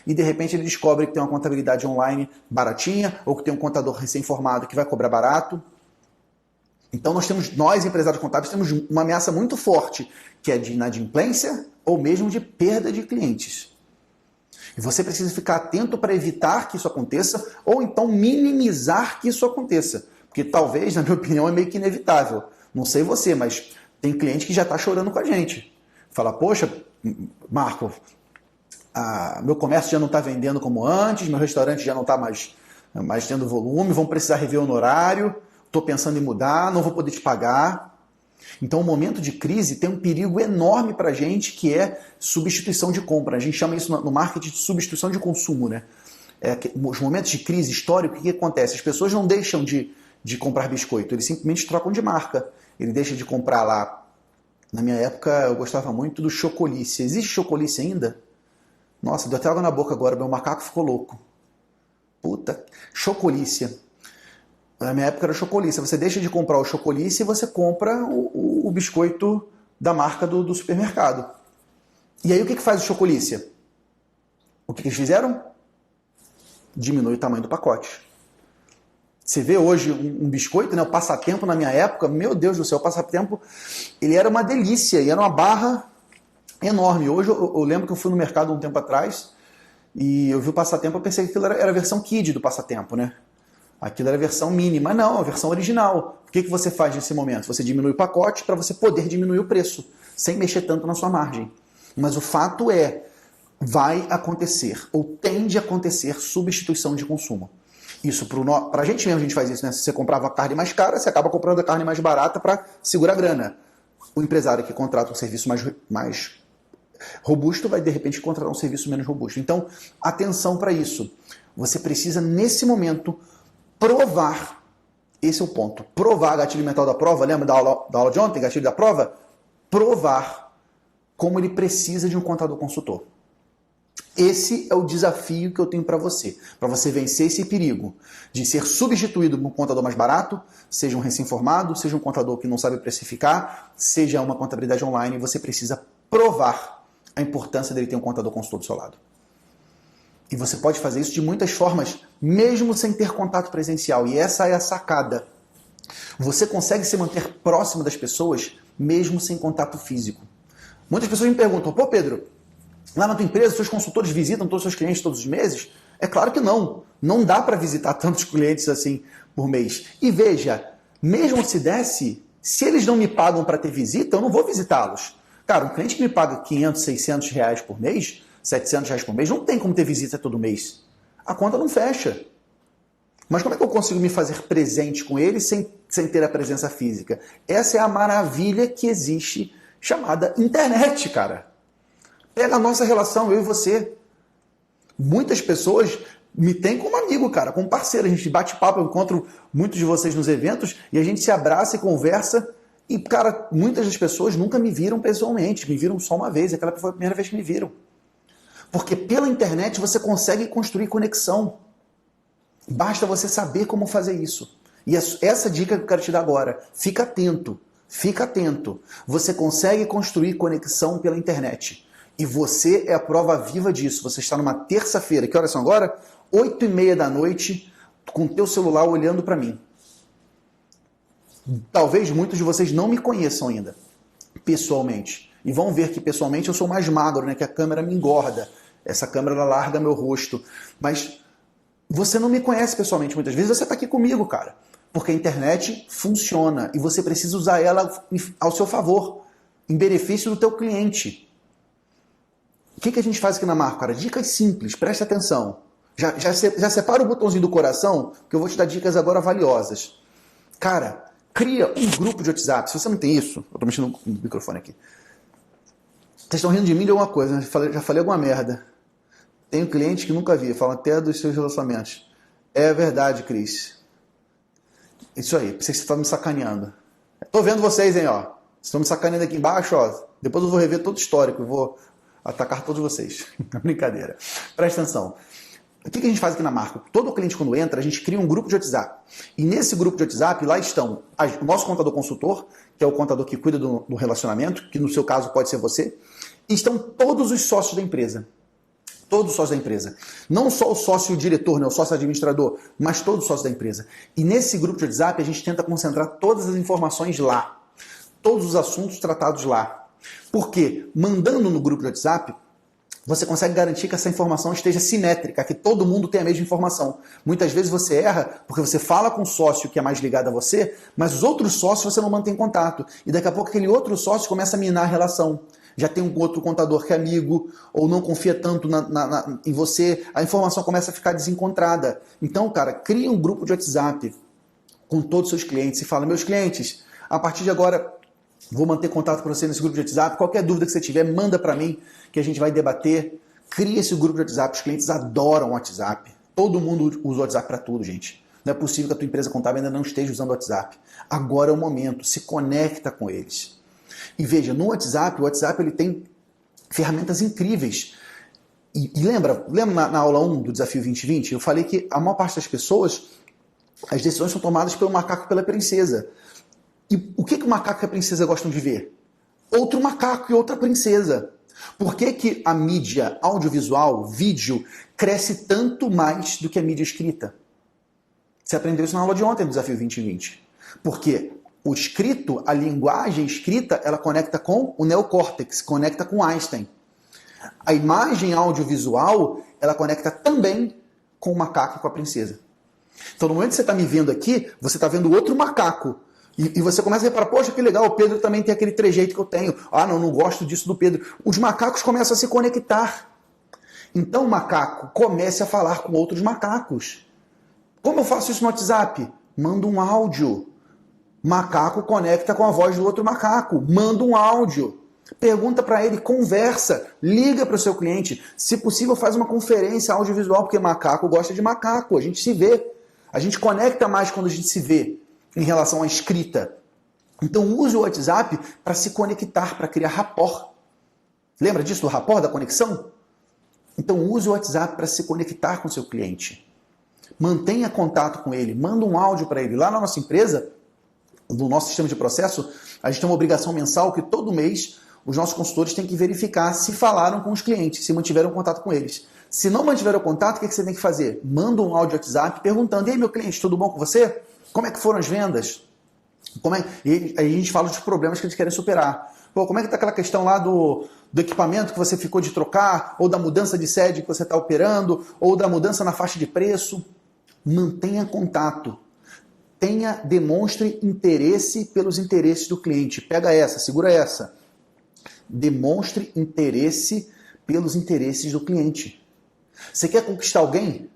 e de repente ele descobre que tem uma contabilidade online baratinha, ou que tem um contador recém-formado que vai cobrar barato. Então nós empresários contábeis, temos uma ameaça muito forte, que é de inadimplência ou mesmo de perda de clientes. E você precisa ficar atento para evitar que isso aconteça, ou então minimizar que isso aconteça. Porque talvez, na minha opinião, é meio que inevitável. Não sei você, mas tem cliente que já está chorando com a gente. Fala, poxa, Marco, meu comércio já não está vendendo como antes, meu restaurante já não está mais tendo volume, vão precisar rever o horário, estou pensando em mudar, não vou poder te pagar. Então, o momento de crise tem um perigo enorme para a gente, que é substituição de compra. A gente chama isso no marketing de substituição de consumo, né? Os momentos de crise histórica, o que acontece? As pessoas não deixam de comprar biscoito, eles simplesmente trocam de marca. Ele deixa de comprar lá. Na minha época, eu gostava muito do Chocolice. Existe Chocolice ainda? Nossa, deu até água na boca agora, meu macaco ficou louco. Puta, Chocolice. Na minha época era Chocolice. Você deixa de comprar o Chocolice e você compra o biscoito da marca do supermercado. E aí o que faz o Chocolice? O que eles fizeram? Diminui o tamanho do pacote. Você vê hoje um biscoito, né? O Passatempo na minha época, meu Deus do céu, o Passatempo, ele era uma delícia e era uma barra enorme. Hoje eu lembro que eu fui no mercado um tempo atrás e eu vi o Passatempo, eu pensei que aquilo era a versão Kid do Passatempo, né? Aquilo era a versão mínima. Não, a versão original. O que você faz nesse momento? Você diminui o pacote para você poder diminuir o preço, sem mexer tanto na sua margem. Mas o fato é, vai acontecer, ou tende a acontecer, substituição de consumo. Isso, para a gente mesmo, a gente faz isso, né? Se você comprava a carne mais cara, você acaba comprando a carne mais barata para segurar a grana. O empresário que contrata um serviço mais robusto vai, de repente, contratar um serviço menos robusto. Então, atenção para isso. Você precisa, nesse momento, provar, esse é o ponto, provar, gatilho mental da prova, lembra da aula de ontem, gatilho da prova? Provar como ele precisa de um contador consultor. Esse é o desafio que eu tenho para você vencer esse perigo de ser substituído por um contador mais barato, seja um recém-formado, seja um contador que não sabe precificar, seja uma contabilidade online, você precisa provar a importância dele ter um contador consultor do seu lado. E você pode fazer isso de muitas formas, mesmo sem ter contato presencial. E essa é a sacada. Você consegue se manter próximo das pessoas, mesmo sem contato físico. Muitas pessoas me perguntam, pô Pedro, lá na tua empresa, seus consultores visitam todos os seus clientes todos os meses? É claro que não. Não dá para visitar tantos clientes assim por mês. E veja, mesmo se desse, se eles não me pagam para ter visita, eu não vou visitá-los. Cara, um cliente que me paga 500, 600 reais por mês, 700 reais por mês, não tem como ter visita todo mês. A conta não fecha. Mas como é que eu consigo me fazer presente com ele sem ter a presença física? Essa é a maravilha que existe, chamada internet, cara. Pega a nossa relação, eu e você. Muitas pessoas me têm como amigo, cara, como parceiro. A gente bate papo, eu encontro muitos de vocês nos eventos e a gente se abraça e conversa. E, cara, muitas das pessoas nunca me viram pessoalmente, me viram só uma vez. Aquela foi a primeira vez que me viram. Porque pela internet você consegue construir conexão. Basta você saber como fazer isso. E essa dica que eu quero te dar agora, fica atento, fica atento. Você consegue construir conexão pela internet. E você é a prova viva disso. Você está numa terça-feira, que horas são agora? 8h30 da noite, com o teu celular olhando para mim. Talvez muitos de vocês não me conheçam ainda, pessoalmente. E vão ver que pessoalmente eu sou mais magro, né? Que a câmera me engorda. Essa câmera ela larga meu rosto. Mas você não me conhece pessoalmente muitas vezes, você está aqui comigo, cara. Porque a internet funciona e você precisa usar ela ao seu favor, em benefício do teu cliente. O que a gente faz aqui na Marco, cara? Dicas simples, preste atenção. Já separa o botãozinho do coração, que eu vou te dar dicas agora valiosas. Cara, cria um grupo de WhatsApp. Se você não tem isso, eu tô mexendo no microfone aqui. Vocês estão rindo de mim de alguma coisa, né? Já falei alguma merda. Tenho cliente que nunca vi, falam até dos seus relacionamentos. É verdade, Cris. Isso aí, pensei que você estava me sacaneando. Tô vendo vocês, hein, ó. Vocês estão me sacaneando aqui embaixo, ó. Depois eu vou rever todo o histórico, eu vou atacar todos vocês. Brincadeira. Presta atenção. O que a gente faz aqui na Marco? Todo cliente quando entra, a gente cria um grupo de WhatsApp. E nesse grupo de WhatsApp, lá estão o nosso contador consultor, que é o contador que cuida do relacionamento, que no seu caso pode ser você, e estão todos os sócios da empresa. Todos os sócios da empresa. Não só o sócio diretor, né, o sócio administrador, mas todos os sócios da empresa. E nesse grupo de WhatsApp, a gente tenta concentrar todas as informações lá. Todos os assuntos tratados lá. Por quê? Mandando no grupo de WhatsApp, você consegue garantir que essa informação esteja simétrica, que todo mundo tenha a mesma informação. Muitas vezes você erra porque você fala com um sócio que é mais ligado a você, mas os outros sócios você não mantém contato. E daqui a pouco aquele outro sócio começa a minar a relação. Já tem um outro contador que é amigo, ou não confia tanto em você, a informação começa a ficar desencontrada. Então, cara, cria um grupo de WhatsApp com todos os seus clientes e fala, meus clientes, a partir de agora vou manter contato com você nesse grupo de WhatsApp, qualquer dúvida que você tiver, manda para mim, que a gente vai debater. Cria esse grupo de WhatsApp, os clientes adoram o WhatsApp. Todo mundo usa o WhatsApp para tudo, gente. Não é possível que a tua empresa contábil ainda não esteja usando o WhatsApp. Agora é o momento, se conecta com eles. E veja, no WhatsApp, o WhatsApp ele tem ferramentas incríveis. E lembra na aula 1 do Desafio 2020? Eu falei que a maior parte das pessoas, as decisões são tomadas pelo macaco e pela princesa. E o que o macaco e a princesa gostam de ver? Outro macaco e outra princesa. Por que a mídia audiovisual, vídeo, cresce tanto mais do que a mídia escrita? Você aprendeu isso na aula de ontem do Desafio 2020. Porque o escrito, a linguagem escrita, ela conecta com o neocórtex, conecta com Einstein. A imagem audiovisual, ela conecta também com o macaco e com a princesa. Então, no momento que você está me vendo aqui, você está vendo outro macaco. E você começa a reparar, poxa, que legal, o Pedro também tem aquele trejeito que eu tenho. Ah, não gosto disso do Pedro. Os macacos começam a se conectar. Então, o macaco comece a falar com outros macacos. Como eu faço isso no WhatsApp? Manda um áudio. Macaco conecta com a voz do outro macaco. Manda um áudio. Pergunta para ele, conversa, liga para o seu cliente. Se possível, faz uma conferência audiovisual, porque macaco gosta de macaco. A gente se vê. A gente conecta mais quando a gente se vê em relação à escrita. Então use o WhatsApp para se conectar, para criar rapport. Lembra disso, do rapport, da conexão? Então use o WhatsApp para se conectar com o seu cliente. Mantenha contato com ele, manda um áudio para ele. Lá na nossa empresa, no nosso sistema de processo, a gente tem uma obrigação mensal que todo mês os nossos consultores têm que verificar se falaram com os clientes, se mantiveram contato com eles. Se não mantiveram contato, o que você tem que fazer? Manda um áudio WhatsApp perguntando: e aí, meu cliente, tudo bom com você? Como é que foram as vendas? E aí a gente fala dos problemas que eles querem superar. Pô, como é que está aquela questão lá do equipamento que você ficou de trocar, ou da mudança de sede que você está operando, ou da mudança na faixa de preço? Mantenha contato. Demonstre interesse pelos interesses do cliente. Pega essa, segura essa. Demonstre interesse pelos interesses do cliente. Você quer conquistar alguém?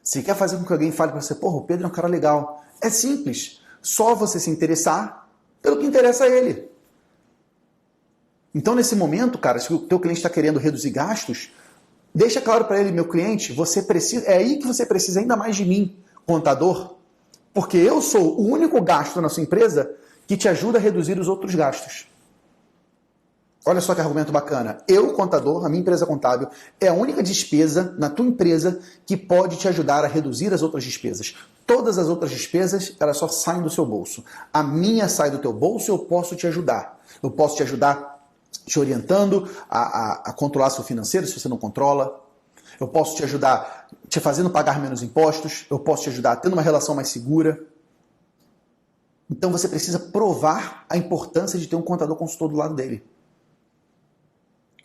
Você quer fazer com que alguém fale para você: porra, o Pedro é um cara legal. É simples. Só você se interessar pelo que interessa a ele. Então, nesse momento, cara, se o teu cliente está querendo reduzir gastos, deixa claro para ele: meu cliente, você precisa, é aí que você precisa ainda mais de mim, contador, porque eu sou o único gasto na sua empresa que te ajuda a reduzir os outros gastos. Olha só que argumento bacana. Eu, contador, a minha empresa contábil, é a única despesa na tua empresa que pode te ajudar a reduzir as outras despesas. Todas as outras despesas, elas só saem do seu bolso. A minha sai do teu bolso e eu posso te ajudar. Eu posso te ajudar te orientando a controlar seu financeiro, se você não controla. Eu posso te ajudar te fazendo pagar menos impostos. Eu posso te ajudar tendo uma relação mais segura. Então você precisa provar a importância de ter um contador consultor do lado dele.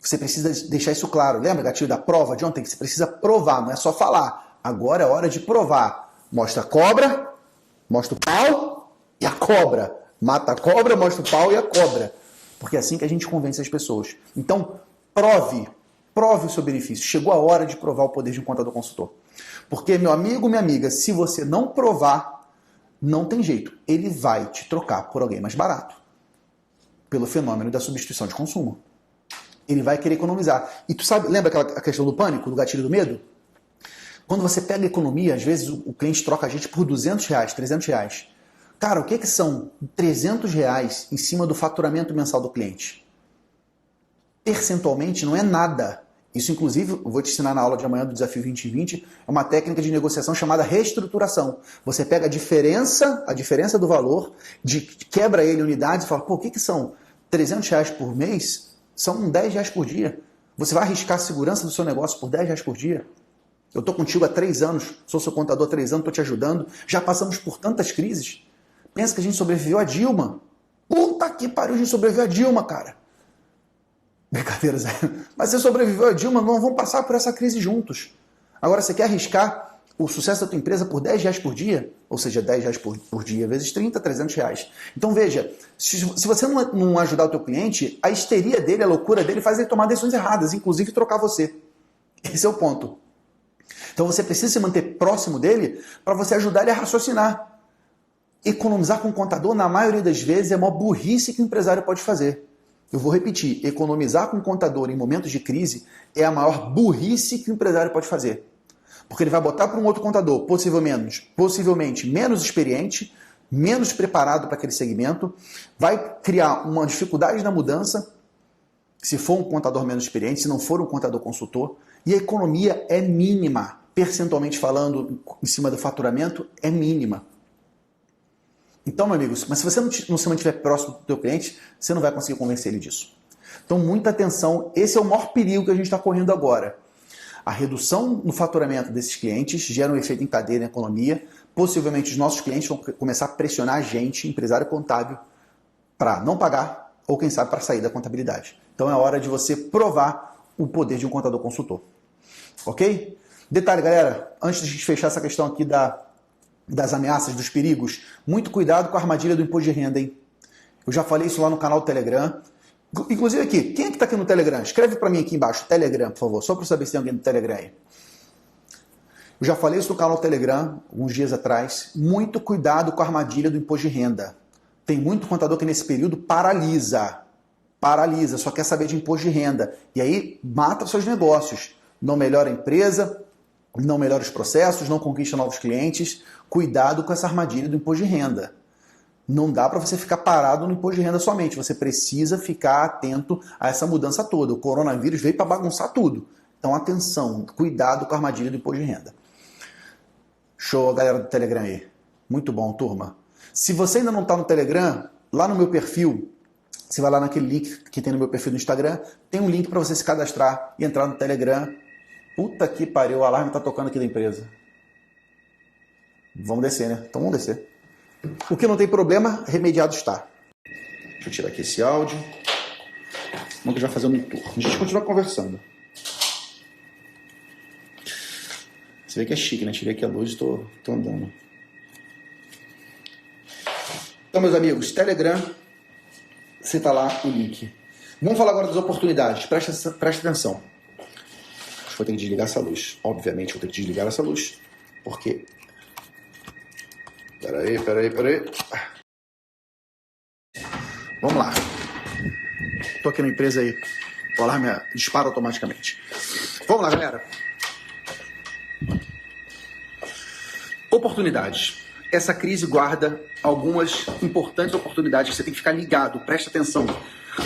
Você precisa deixar isso claro. Lembra, gatilho da prova de ontem? Que você precisa provar, não é só falar. Agora é hora de provar. Mostra a cobra, mostra o pau e a cobra. Mata a cobra, mostra o pau e a cobra. Porque é assim que a gente convence as pessoas. Então, prove o seu benefício. Chegou a hora de provar o poder de um contador consultor. Porque, meu amigo, minha amiga, se você não provar, não tem jeito. Ele vai te trocar por alguém mais barato. Pelo fenômeno da substituição de consumo. Ele vai querer economizar. E tu sabe, lembra aquela questão do pânico, do gatilho do medo? Quando você pega a economia, às vezes o cliente troca a gente por R$200, R$300. Cara, o que são R$300 em cima do faturamento mensal do cliente? Percentualmente não é nada. Isso, inclusive, eu vou te ensinar na aula de amanhã do Desafio 2020, é uma técnica de negociação chamada reestruturação. Você pega a diferença do valor, quebra ele em unidades e fala: pô, o que são R$300 por mês? São R$10 por dia. Você vai arriscar a segurança do seu negócio por R$10 por dia? Eu estou contigo há 3 anos, sou seu contador há 3 anos, estou te ajudando. Já passamos por tantas crises. Pensa que a gente sobreviveu a Dilma. Puta que pariu, a gente sobreviveu a Dilma, cara. Brincadeira, Zé. Mas você sobreviveu a Dilma, não vamos passar por essa crise juntos. Agora, você quer arriscar o sucesso da tua empresa por R$10 por dia? Ou seja, R$10 por dia vezes 30, R$300. Então veja, se você não ajudar o teu cliente, a histeria dele, a loucura dele faz ele tomar decisões erradas, inclusive trocar você. Esse é o ponto. Então você precisa se manter próximo dele para você ajudar ele a raciocinar. Economizar com o contador, na maioria das vezes, é a maior burrice que o empresário pode fazer. Eu vou repetir, economizar com o contador em momentos de crise é a maior burrice que o empresário pode fazer. Porque ele vai botar para um outro contador, possivelmente menos experiente, menos preparado para aquele segmento, vai criar uma dificuldade na mudança, se for um contador menos experiente, se não for um contador consultor, e a economia é mínima, percentualmente falando, em cima do faturamento, é mínima. Então, meus amigos, mas se você não se mantiver próximo do teu cliente, você não vai conseguir convencer ele disso. Então, muita atenção, esse é o maior perigo que a gente está correndo agora. A redução no faturamento desses clientes gera um efeito em cadeia na economia. Possivelmente os nossos clientes vão começar a pressionar a gente, empresário contábil, para não pagar ou, quem sabe, para sair da contabilidade. Então é hora de você provar o poder de um contador consultor. Ok? Detalhe, galera, antes de a gente fechar essa questão aqui das ameaças, dos perigos, muito cuidado com a armadilha do imposto de renda, hein? Eu já falei isso lá no canal do Telegram. Inclusive aqui, quem é que está aqui no Telegram? Escreve para mim aqui embaixo, Telegram, por favor, só para saber se tem alguém no Telegram aí. Eu já falei isso no canal do Telegram, alguns dias atrás. Muito cuidado com a armadilha do imposto de renda. Tem muito contador que nesse período paralisa, só quer saber de imposto de renda. E aí mata seus negócios. Não melhora a empresa, não melhora os processos, não conquista novos clientes. Cuidado com essa armadilha do imposto de renda. Não dá para você ficar parado no imposto de renda somente. Você precisa ficar atento a essa mudança toda. O coronavírus veio para bagunçar tudo. Então, atenção, cuidado com a armadilha do imposto de renda. Show, galera do Telegram aí. Muito bom, turma. Se você ainda não está no Telegram, lá no meu perfil, Você vai lá naquele link que tem no meu perfil do Instagram, tem um link para você se cadastrar e entrar no Telegram. Puta que pariu, o alarme tá tocando aqui da empresa. Vamos descer, né? Então vamos descer. O que não tem problema, remediado está. Deixa eu tirar aqui esse áudio. Vamos já fazer um tour. A gente continua conversando. Você vê que é chique, né? Tirei aqui a luz e tô andando. Então, meus amigos, Telegram, você tá lá o link. Vamos falar agora das oportunidades. Presta atenção. Vou ter que desligar essa luz. Obviamente vou ter que desligar essa luz. Porque... Peraí. Vamos lá. Tô aqui na empresa aí. O alarme dispara automaticamente. Vamos lá, galera. Oportunidades. Essa crise guarda algumas importantes oportunidades que você tem que ficar ligado. Presta atenção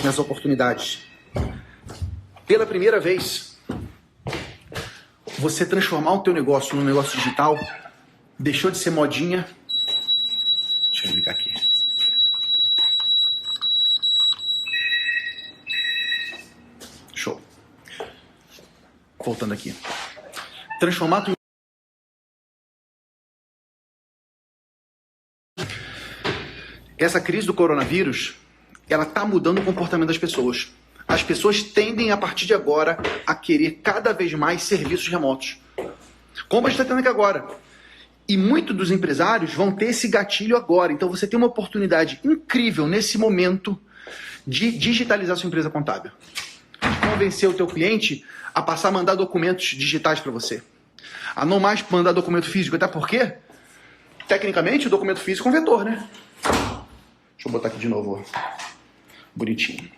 nas oportunidades. Pela primeira vez, você transformar o teu negócio num negócio digital deixou de ser modinha. Deixa eu ligar aqui. Show. Voltando aqui. Transformar tu... Essa crise do coronavírus, ela tá mudando o comportamento das pessoas. As pessoas tendem, a partir de agora, a querer cada vez mais serviços remotos. Como a gente está tendo aqui agora. E muitos dos empresários vão ter esse gatilho agora. Então você tem uma oportunidade incrível nesse momento de digitalizar sua empresa contábil. De convencer o teu cliente a passar a mandar documentos digitais para você. A não mais mandar documento físico. Até porque, tecnicamente, o documento físico é um vetor, né? Deixa eu botar aqui de novo. Bonitinho.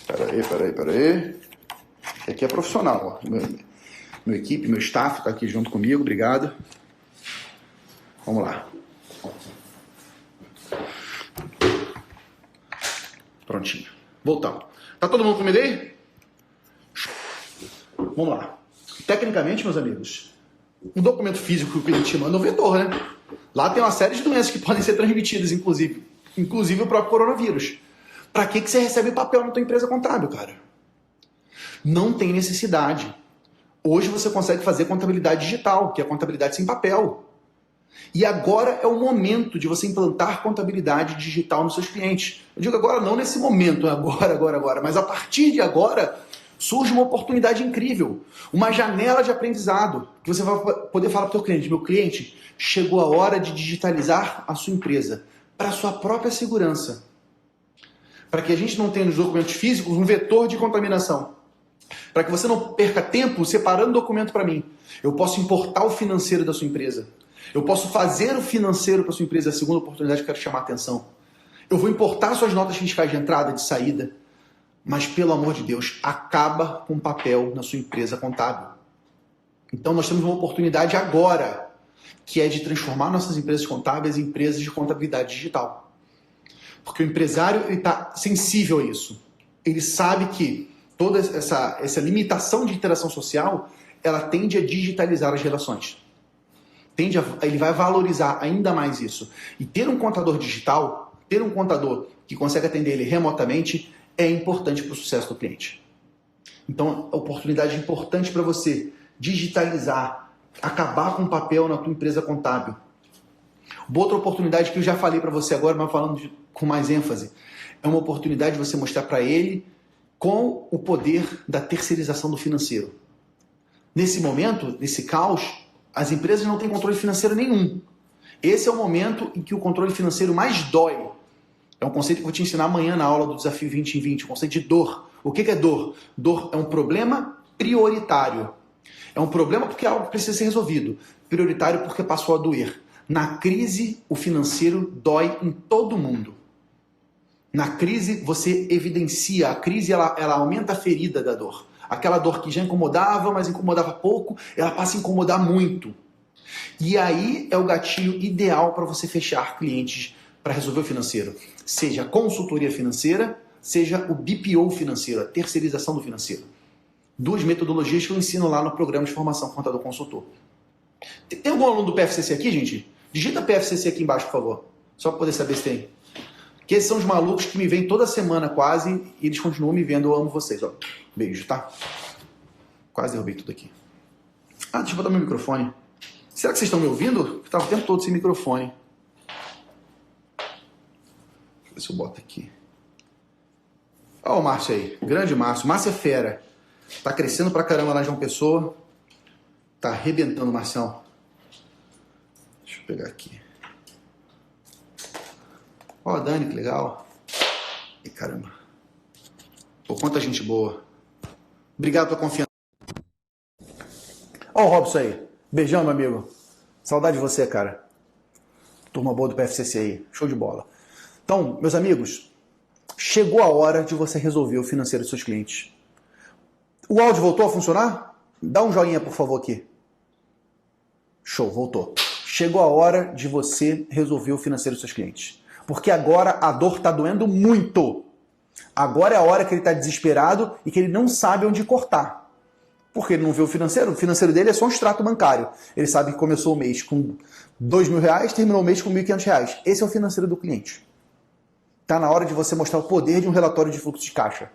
Peraí. Aqui é profissional, ó. Minha equipe, meu staff tá aqui junto comigo. Obrigado. Vamos lá. Prontinho. Voltamos. Tá todo mundo comigo aí? Vamos lá. Tecnicamente, meus amigos, o documento físico que o cliente manda é um vetor, né? Lá tem uma série de doenças que podem ser transmitidas, inclusive o próprio coronavírus. Para que você recebe papel na tua empresa contábil, cara? Não tem necessidade. Hoje você consegue fazer contabilidade digital, que é a contabilidade sem papel. E agora é o momento de você implantar contabilidade digital nos seus clientes. Eu digo agora, não nesse momento, agora, mas a partir de agora surge uma oportunidade incrível, uma janela de aprendizado, que você vai poder falar para o teu cliente: meu cliente, chegou a hora de digitalizar a sua empresa para a sua própria segurança. Para que a gente não tenha nos documentos físicos um vetor de contaminação. Para que você não perca tempo separando documento para mim. Eu posso importar o financeiro da sua empresa. Eu posso fazer o financeiro para sua empresa. É a segunda oportunidade que eu quero chamar a atenção. Eu vou importar suas notas fiscais de entrada, de saída. Mas, pelo amor de Deus, acaba com o papel na sua empresa contábil. Então, nós temos uma oportunidade agora, que é de transformar nossas empresas contábeis em empresas de contabilidade digital. Porque o empresário está sensível a isso. Ele sabe que toda essa limitação de interação social, ela tende a digitalizar as relações. Ele vai valorizar ainda mais isso. E ter um contador digital, ter um contador que consegue atender ele remotamente, é importante para o sucesso do cliente. Então, a oportunidade importante para você digitalizar, acabar com o papel na tua empresa contábil. Outra oportunidade que eu já falei para você agora, mas falando com mais ênfase, é uma oportunidade de você mostrar para ele com o poder da terceirização do financeiro. Nesse momento, nesse caos, as empresas não têm controle financeiro nenhum. Esse é o momento em que o controle financeiro mais dói. É um conceito que eu vou te ensinar amanhã na aula do Desafio 20 em 20, o conceito de dor. O que é dor? Dor é um problema prioritário. É um problema porque é algo que precisa ser resolvido. Prioritário porque passou a doer. Na crise, o financeiro dói em todo mundo. Na crise, você evidencia. A crise, ela aumenta a ferida da dor. Aquela dor que já incomodava, mas incomodava pouco, ela passa a incomodar muito. E aí é o gatilho ideal para você fechar clientes para resolver o financeiro. Seja a consultoria financeira, seja o BPO financeiro, a terceirização do financeiro. Duas metodologias que eu ensino lá no programa de formação Contador Consultor. Tem algum aluno do PFCC aqui, gente? Digita PFCC aqui embaixo, por favor. Só para poder saber se tem. Que esses são os malucos que me vêm toda semana quase e eles continuam me vendo. Eu amo vocês, ó. Beijo, tá? Quase derrubei tudo aqui. Ah, deixa eu botar meu microfone. Será que vocês estão me ouvindo? Eu tava o tempo todo sem microfone. Deixa eu ver se eu boto aqui. Olha o Márcio aí. Grande Márcio. Márcio é fera. Tá crescendo pra caramba lá em João Pessoa. Tá arrebentando, Marcião. Deixa eu pegar aqui. Ó, Dani, que legal. E caramba. Pô, quanta gente boa. Obrigado pela confiança. Ó o Robson aí. Beijão, meu amigo. Saudade de você, cara. Turma boa do PFCC aí. Show de bola. Então, meus amigos, chegou a hora de você resolver o financeiro dos seus clientes. O áudio voltou a funcionar? Dá um joinha, por favor, aqui. Show, voltou. Chegou a hora de você resolver o financeiro dos seus clientes. Porque agora a dor está doendo muito. Agora é a hora que ele está desesperado e que ele não sabe onde cortar. Porque ele não vê o financeiro dele é só um extrato bancário. Ele sabe que começou o mês com R$2.000, terminou o mês com R$1.500. Esse é o financeiro do cliente. Está na hora de você mostrar o poder de um relatório de fluxo de caixa.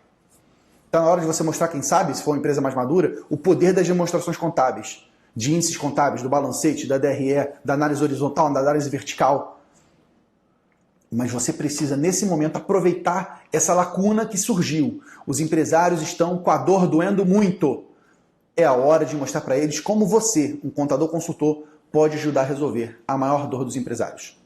Está na hora de você mostrar, quem sabe, se for uma empresa mais madura, o poder das demonstrações contábeis, de índices contábeis, do balancete, da DRE, da análise horizontal, da análise vertical. Mas você precisa, nesse momento, aproveitar essa lacuna que surgiu. Os empresários estão com a dor doendo muito. É a hora de mostrar para eles como você, um contador consultor, pode ajudar a resolver a maior dor dos empresários.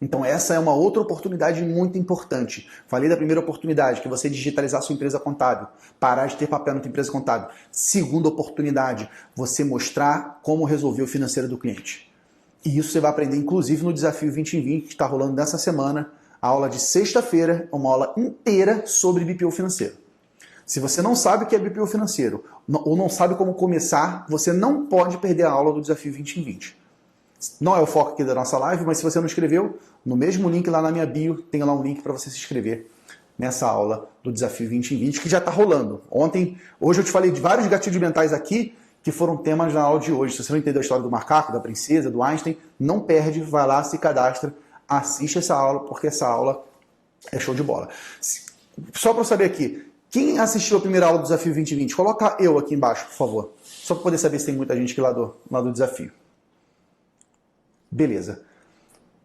Então essa é uma outra oportunidade muito importante. Falei da primeira oportunidade, que é você digitalizar sua empresa contábil, parar de ter papel na sua empresa contábil. Segunda oportunidade, você mostrar como resolver o financeiro do cliente. E isso você vai aprender, inclusive, no Desafio 20 em 20, que está rolando nessa semana, a aula de sexta-feira, uma aula inteira sobre BPO financeiro. Se você não sabe o que é BPO financeiro, ou não sabe como começar, você não pode perder a aula do Desafio 20 em 20. Não é o foco aqui da nossa live, mas se você não inscreveu, no mesmo link lá na minha bio, tem lá um link para você se inscrever nessa aula do Desafio 20 em 20, que já está rolando. Hoje eu te falei de vários gatilhos mentais aqui, que foram temas na aula de hoje. Se você não entendeu a história do macaco, da princesa, do Einstein, não perde, vai lá, se cadastra, assiste essa aula, porque essa aula é show de bola. Só para eu saber aqui, quem assistiu a primeira aula do Desafio 2020, coloca eu aqui embaixo, por favor. Só para poder saber se tem muita gente aqui lá do desafio. Beleza.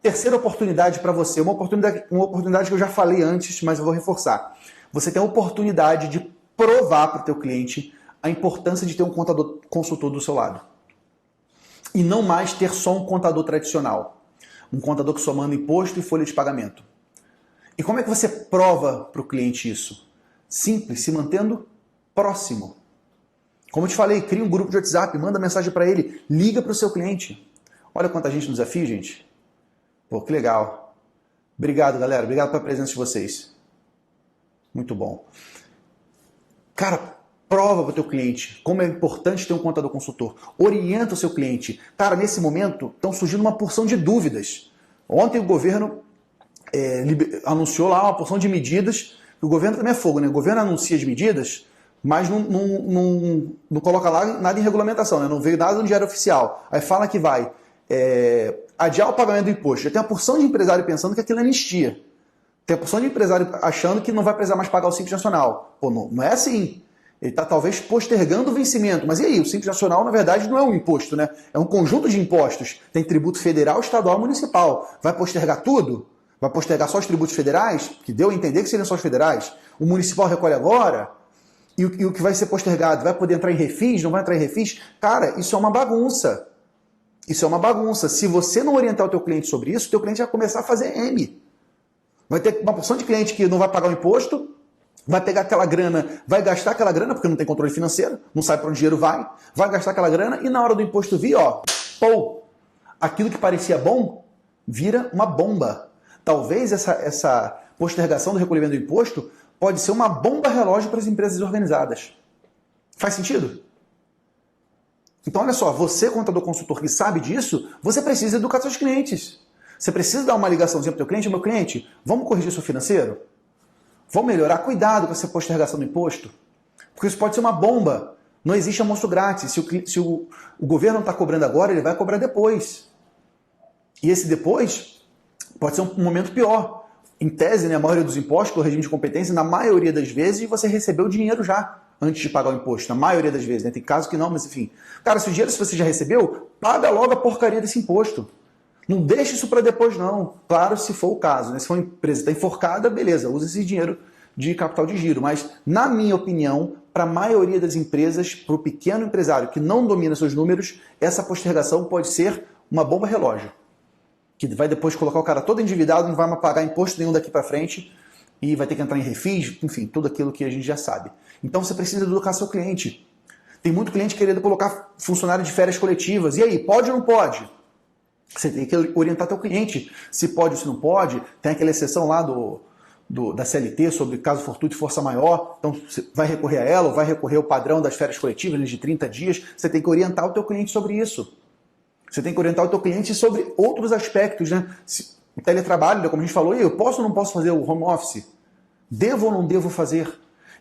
Terceira oportunidade para você, uma oportunidade que eu já falei antes, mas eu vou reforçar. Você tem a oportunidade de provar para o teu cliente a importância de ter um contador consultor do seu lado. E não mais ter só um contador tradicional. Um contador que só manda imposto e folha de pagamento. E como é que você prova para o cliente isso? Simples, se mantendo próximo. Como eu te falei, cria um grupo de WhatsApp, manda mensagem para ele, liga para o seu cliente. Olha quanta gente no desafio, gente. Pô, que legal. Obrigado, galera. Obrigado pela presença de vocês. Muito bom. Cara, prova para o teu cliente como é importante ter um contador consultor. Orienta o seu cliente. Cara, nesse momento estão surgindo uma porção de dúvidas. Ontem o governo anunciou lá uma porção de medidas. O governo também é fogo, né? O governo anuncia as medidas, mas não coloca lá nada em regulamentação, né? Não veio nada no diário oficial. Aí fala que vai adiar o pagamento do imposto. Já tem uma porção de empresário pensando que aquilo é anistia. Tem uma porção de empresário achando que não vai precisar mais pagar o Simples Nacional. Pô, não é assim. Ele está talvez postergando o vencimento. Mas e aí? O Simples Nacional, na verdade, não é um imposto, né? É um conjunto de impostos. Tem tributo federal, estadual e municipal. Vai postergar tudo? Vai postergar só os tributos federais? Que deu a entender que seriam só os federais. O municipal recolhe agora? E o que vai ser postergado? Vai poder entrar em refis? Não vai entrar em refis? Cara, isso é uma bagunça. Isso é uma bagunça. Se você não orientar o teu cliente sobre isso, o teu cliente vai começar a fazer M. Vai ter uma porção de cliente que não vai pagar o imposto, vai pegar aquela grana, vai gastar aquela grana, porque não tem controle financeiro, não sabe para onde o dinheiro vai gastar aquela grana e na hora do imposto vir, aquilo que parecia bom vira uma bomba. Talvez essa postergação do recolhimento do imposto pode ser uma bomba relógio para as empresas organizadas. Faz sentido? Então, olha só, você, contador consultor que sabe disso, você precisa educar seus clientes. Você precisa dar uma ligaçãozinha para o teu cliente, meu cliente, vamos corrigir seu financeiro? Vamos melhorar? Cuidado com essa postergação do imposto, porque isso pode ser uma bomba. Não existe almoço grátis. Se o governo não está cobrando agora, ele vai cobrar depois. E esse depois pode ser um momento pior. em tese, né, a maioria dos impostos, pelo regime de competência, na maioria das vezes, você recebeu o dinheiro já antes de pagar o imposto. Na maioria das vezes, né? Tem casos que não, mas enfim. Cara, se o dinheiro, se você já recebeu, paga logo a porcaria desse imposto. Não deixe isso para depois, não. Claro, se for o caso, né? Se for uma empresa que está enforcada, beleza, usa esse dinheiro de capital de giro. Mas, na minha opinião, para a maioria das empresas, para o pequeno empresário que não domina seus números, essa postergação pode ser uma bomba relógio. Que vai depois colocar o cara todo endividado, não vai mais pagar imposto nenhum daqui para frente e vai ter que entrar em refis, enfim, tudo aquilo que a gente já sabe. Então você precisa educar seu cliente. Tem muito cliente querendo colocar funcionário de férias coletivas. E aí, pode ou não pode? Você tem que orientar teu cliente se pode ou se não pode. Tem aquela exceção lá da CLT sobre caso fortuito e força maior. Então você vai recorrer a ela ou vai recorrer ao padrão das férias coletivas de 30 dias. Você tem que orientar o teu cliente sobre isso. Você tem que orientar o teu cliente sobre outros aspectos, né? O teletrabalho, como a gente falou, eu posso ou não posso fazer o home office? Devo ou não devo fazer?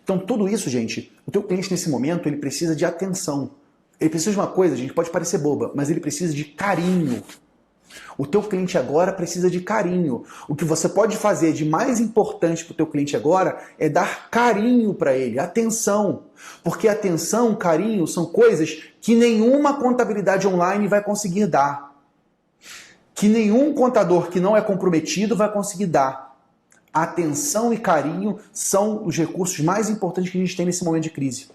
Então tudo isso, gente, o teu cliente nesse momento, ele precisa de atenção. Ele precisa de uma coisa, gente, pode parecer boba, mas ele precisa de carinho. O teu cliente agora precisa de carinho. O que você pode fazer de mais importante para o teu cliente agora é dar carinho para ele, atenção. Porque atenção, carinho são coisas que nenhuma contabilidade online vai conseguir dar. Que nenhum contador que não é comprometido vai conseguir dar. Atenção e carinho são os recursos mais importantes que a gente tem nesse momento de crise.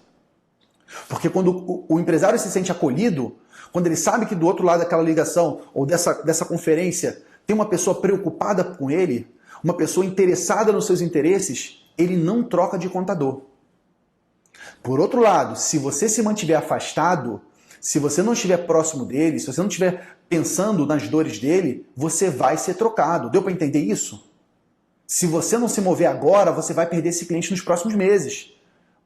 Porque quando o empresário se sente acolhido, quando ele sabe que do outro lado daquela ligação ou dessa conferência tem uma pessoa preocupada com ele, uma pessoa interessada nos seus interesses, ele não troca de contador. Por outro lado, se você se mantiver afastado, se você não estiver próximo dele, se você não estiver pensando nas dores dele, você vai ser trocado. Deu para entender isso? Se você não se mover agora, você vai perder esse cliente nos próximos meses.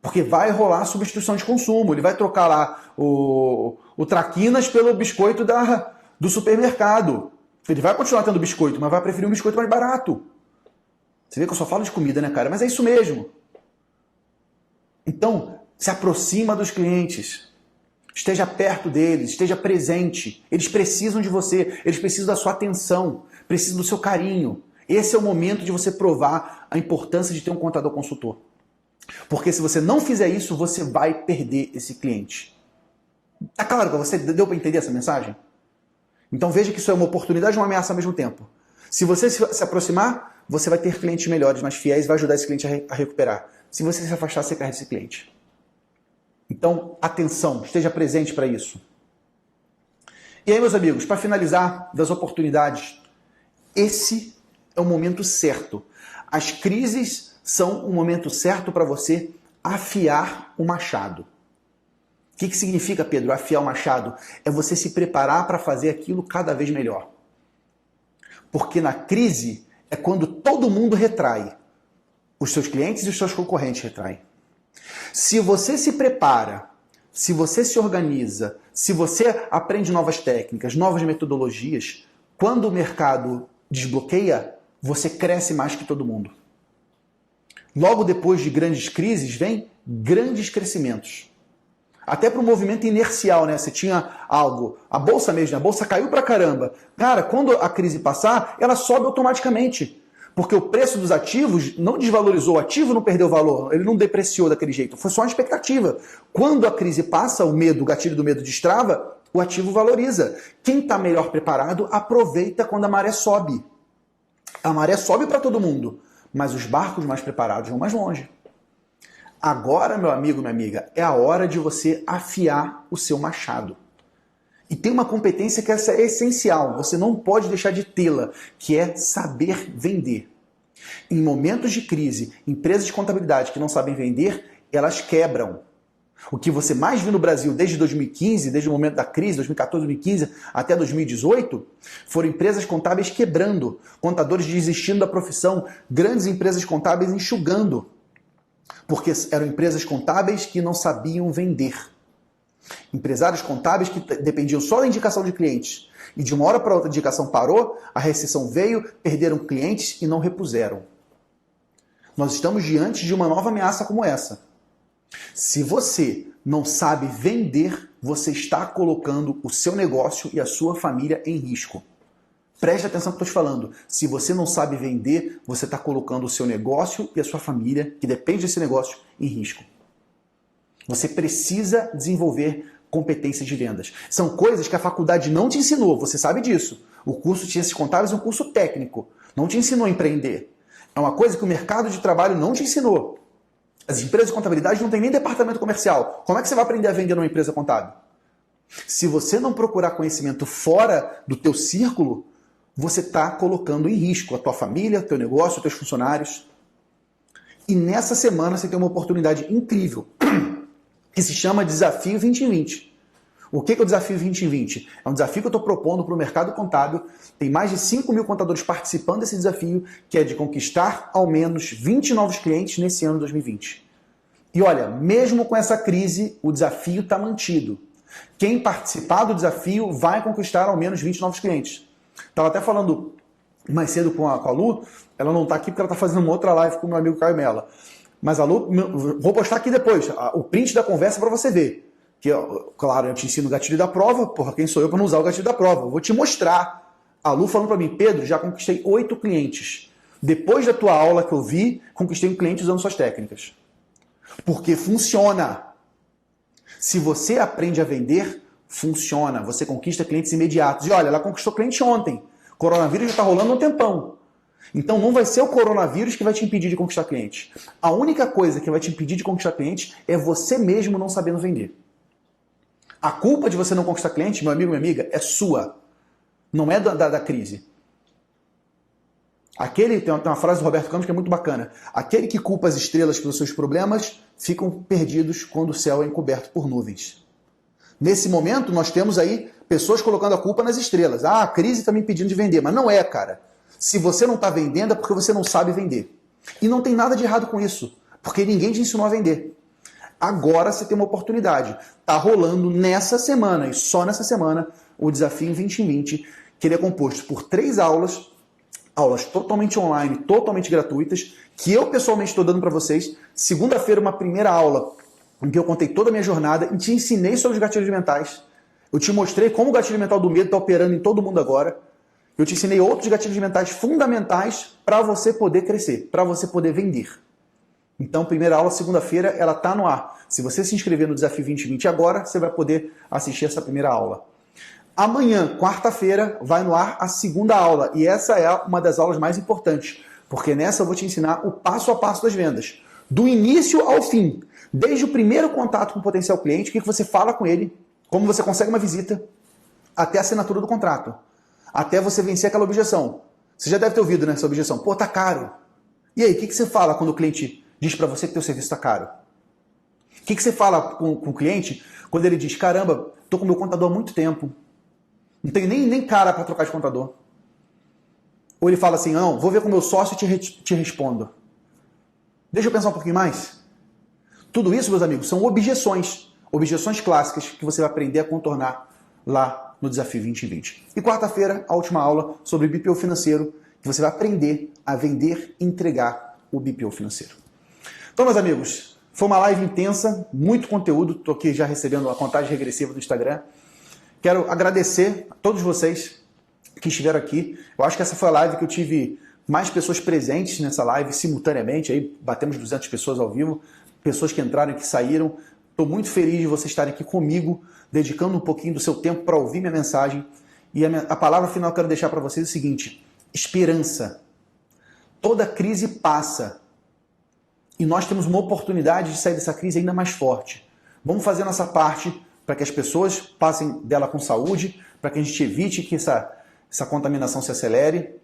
Porque vai rolar substituição de consumo. Ele vai trocar lá o Traquinas pelo biscoito do supermercado. Ele vai continuar tendo biscoito, mas vai preferir um biscoito mais barato. Você vê que eu só falo de comida, né, cara? Mas é isso mesmo. Então, se aproxima dos clientes. Esteja perto deles, esteja presente. Eles precisam de você, eles precisam da sua atenção, precisam do seu carinho. Esse é o momento de você provar a importância de ter um contador consultor. Porque se você não fizer isso, você vai perder esse cliente. Tá claro para você? Deu para entender essa mensagem? Então veja que isso é uma oportunidade e uma ameaça ao mesmo tempo. Se você se aproximar, você vai ter clientes melhores, mais fiéis, vai ajudar esse cliente a recuperar. Se você se afastar, você perde esse cliente. Então, atenção, esteja presente para isso. E aí, meus amigos, para finalizar das oportunidades, esse é o momento certo. As crises são o momento certo para você afiar o machado. O que significa, Pedro, afiar o machado? É você se preparar para fazer aquilo cada vez melhor. Porque na crise é quando todo mundo retrai. Os seus clientes e os seus concorrentes retraem. Se você se prepara, se você se organiza, se você aprende novas técnicas, novas metodologias, quando o mercado desbloqueia, você cresce mais que todo mundo. Logo depois de grandes crises, vem grandes crescimentos. Até para o movimento inercial, né? Você tinha algo, a bolsa mesmo, a bolsa caiu pra caramba. Cara, quando a crise passar, ela sobe automaticamente. Porque o preço dos ativos não desvalorizou, o ativo não perdeu valor, ele não depreciou daquele jeito, foi só uma expectativa. Quando a crise passa, o medo, o gatilho do medo destrava, o ativo valoriza. Quem está melhor preparado, aproveita quando a maré sobe. A maré sobe para todo mundo, mas os barcos mais preparados vão mais longe. Agora, meu amigo, minha amiga, é a hora de você afiar o seu machado. E tem uma competência que essa é essencial, você não pode deixar de tê-la, que é saber vender. Em momentos de crise, empresas de contabilidade que não sabem vender, elas quebram. O que você mais viu no Brasil desde 2015, desde o momento da crise, 2014, 2015 até 2018, foram empresas contábeis quebrando, contadores desistindo da profissão, grandes empresas contábeis enxugando. Porque eram empresas contábeis que não sabiam vender. Empresários contábeis que dependiam só da indicação de clientes. E de uma hora para outra a indicação parou, a recessão veio, perderam clientes e não repuseram. Nós estamos diante de uma nova ameaça como essa. Se você não sabe vender, você está colocando o seu negócio e a sua família em risco. Preste atenção no que eu estou te falando. Se você não sabe vender, você está colocando o seu negócio e a sua família, que depende desse negócio, em risco. Você precisa desenvolver competências de vendas. São coisas que a faculdade não te ensinou, você sabe disso. O curso de Ciências Contábeis é um curso técnico, não te ensinou a empreender. É uma coisa que o mercado de trabalho não te ensinou. As empresas de contabilidade não têm nem departamento comercial. Como é que você vai aprender a vender numa empresa contábil? Se você não procurar conhecimento fora do teu círculo, você está colocando em risco a tua família, teu negócio, teus funcionários. E nessa semana você tem uma oportunidade incrível, que se chama Desafio 2020. O que é o Desafio 2020? É um desafio que eu estou propondo para o mercado contábil. Tem mais de 5 mil contadores participando desse desafio, que é de conquistar ao menos 20 novos clientes nesse ano de 2020. E olha, mesmo com essa crise, o desafio está mantido. Quem participar do desafio vai conquistar ao menos 20 novos clientes. Estava até falando mais cedo com a Lu, ela não está aqui porque ela está fazendo uma outra live com o meu amigo Caio Mella. Mas a Lu, vou postar aqui depois, o print da conversa para você ver. Que, claro, eu te ensino o gatilho da prova, porra, quem sou eu para não usar o gatilho da prova? Eu vou te mostrar. A Lu falando para mim, Pedro, já conquistei 8 clientes. Depois da tua aula que eu vi, conquistei um cliente usando suas técnicas. Porque funciona. Se você aprende a vender, funciona. Você conquista clientes imediatos. E olha, ela conquistou cliente ontem. O coronavírus já está rolando há um tempão. Então não vai ser o coronavírus que vai te impedir de conquistar clientes. A única coisa que vai te impedir de conquistar clientes é você mesmo não sabendo vender. A culpa de você não conquistar cliente, meu amigo, minha amiga, é sua. Não é da crise. Tem uma frase do Roberto Campos que é muito bacana. Aquele que culpa as estrelas pelos seus problemas ficam perdidos quando o céu é encoberto por nuvens. Nesse momento, nós temos aí pessoas colocando a culpa nas estrelas. Ah, a crise está me impedindo de vender. Mas não é, cara. Se você não está vendendo é porque você não sabe vender. E não tem nada de errado com isso, porque ninguém te ensinou a vender. Agora você tem uma oportunidade. Está rolando nessa semana, e só nessa semana, o Desafio 2020, que ele é composto por 3 aulas totalmente online, totalmente gratuitas, que eu pessoalmente estou dando para vocês. Segunda-feira, uma primeira aula, em que eu contei toda a minha jornada e te ensinei sobre os gatilhos mentais. Eu te mostrei como o gatilho mental do medo está operando em todo mundo agora. Eu te ensinei outros gatilhos mentais fundamentais para você poder crescer, para você poder vender. Então, primeira aula, segunda-feira, ela está no ar. Se você se inscrever no Desafio 2020 agora, você vai poder assistir essa primeira aula. Amanhã, quarta-feira, vai no ar a segunda aula. E essa é uma das aulas mais importantes, porque nessa eu vou te ensinar o passo a passo das vendas. Do início ao fim. Desde o primeiro contato com o potencial cliente, o que você fala com ele, como você consegue uma visita, até a assinatura do contrato. Até você vencer aquela objeção. Você já deve ter ouvido, né, essa objeção. Pô, tá caro. E aí, o que você fala quando o cliente diz para você que teu serviço está caro? O que você fala com o cliente quando ele diz, caramba, tô com meu contador há muito tempo. Não tenho nem cara para trocar de contador. Ou ele fala assim, não, vou ver com o meu sócio e te respondo. Deixa eu pensar um pouquinho mais. Tudo isso, meus amigos, são objeções. Objeções clássicas que você vai aprender a contornar lá no Desafio 2020. E quarta-feira, a última aula sobre BPO financeiro, que você vai aprender a vender e entregar o BPO financeiro. Então, meus amigos, foi uma live intensa, muito conteúdo. Estou aqui já recebendo a contagem regressiva do Instagram. Quero agradecer a todos vocês que estiveram aqui. Eu acho que essa foi a live que eu tive mais pessoas presentes nessa live simultaneamente. Aí batemos 200 pessoas ao vivo, pessoas que entraram e que saíram. Estou muito feliz de vocês estarem aqui comigo, dedicando um pouquinho do seu tempo para ouvir minha mensagem. E a palavra final que eu quero deixar para vocês é o seguinte: esperança. Toda crise passa. E nós temos uma oportunidade de sair dessa crise ainda mais forte. Vamos fazer nossa parte para que as pessoas passem dela com saúde, para que a gente evite que essa contaminação se acelere.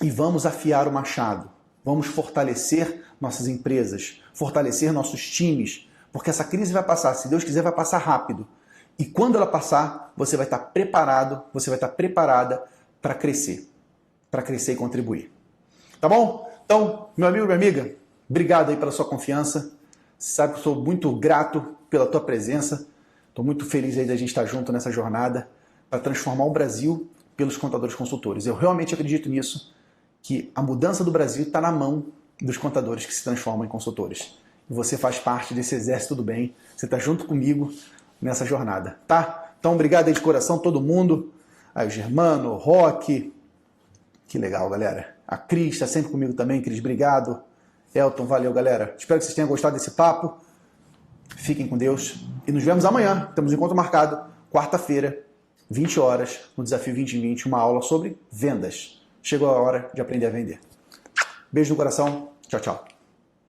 E vamos afiar o machado. Vamos fortalecer nossas empresas, fortalecer nossos times, porque essa crise vai passar, se Deus quiser, vai passar rápido. E quando ela passar, você vai estar preparado, você vai estar preparada para crescer e contribuir. Tá bom? Então, meu amigo e minha amiga, obrigado aí pela sua confiança. Você sabe que eu sou muito grato pela tua presença. Estou muito feliz aí da gente estar junto nessa jornada para transformar o Brasil pelos contadores consultores. Eu realmente acredito nisso, que a mudança do Brasil está na mão dos contadores que se transformam em consultores. E você faz parte desse exército do bem. Você está junto comigo nessa jornada, tá? Então, obrigado aí de coração, todo mundo. Aí o Germano, o Roque, Que legal, galera. A Cris está sempre comigo também. Cris, obrigado. Elton, valeu, galera. Espero que vocês tenham gostado desse papo. Fiquem com Deus. E nos vemos amanhã. Temos um encontro marcado, quarta-feira, 20 horas, no Desafio 2020, uma aula sobre vendas. Chegou a hora de aprender a vender. Beijo no coração. Tchau, tchau.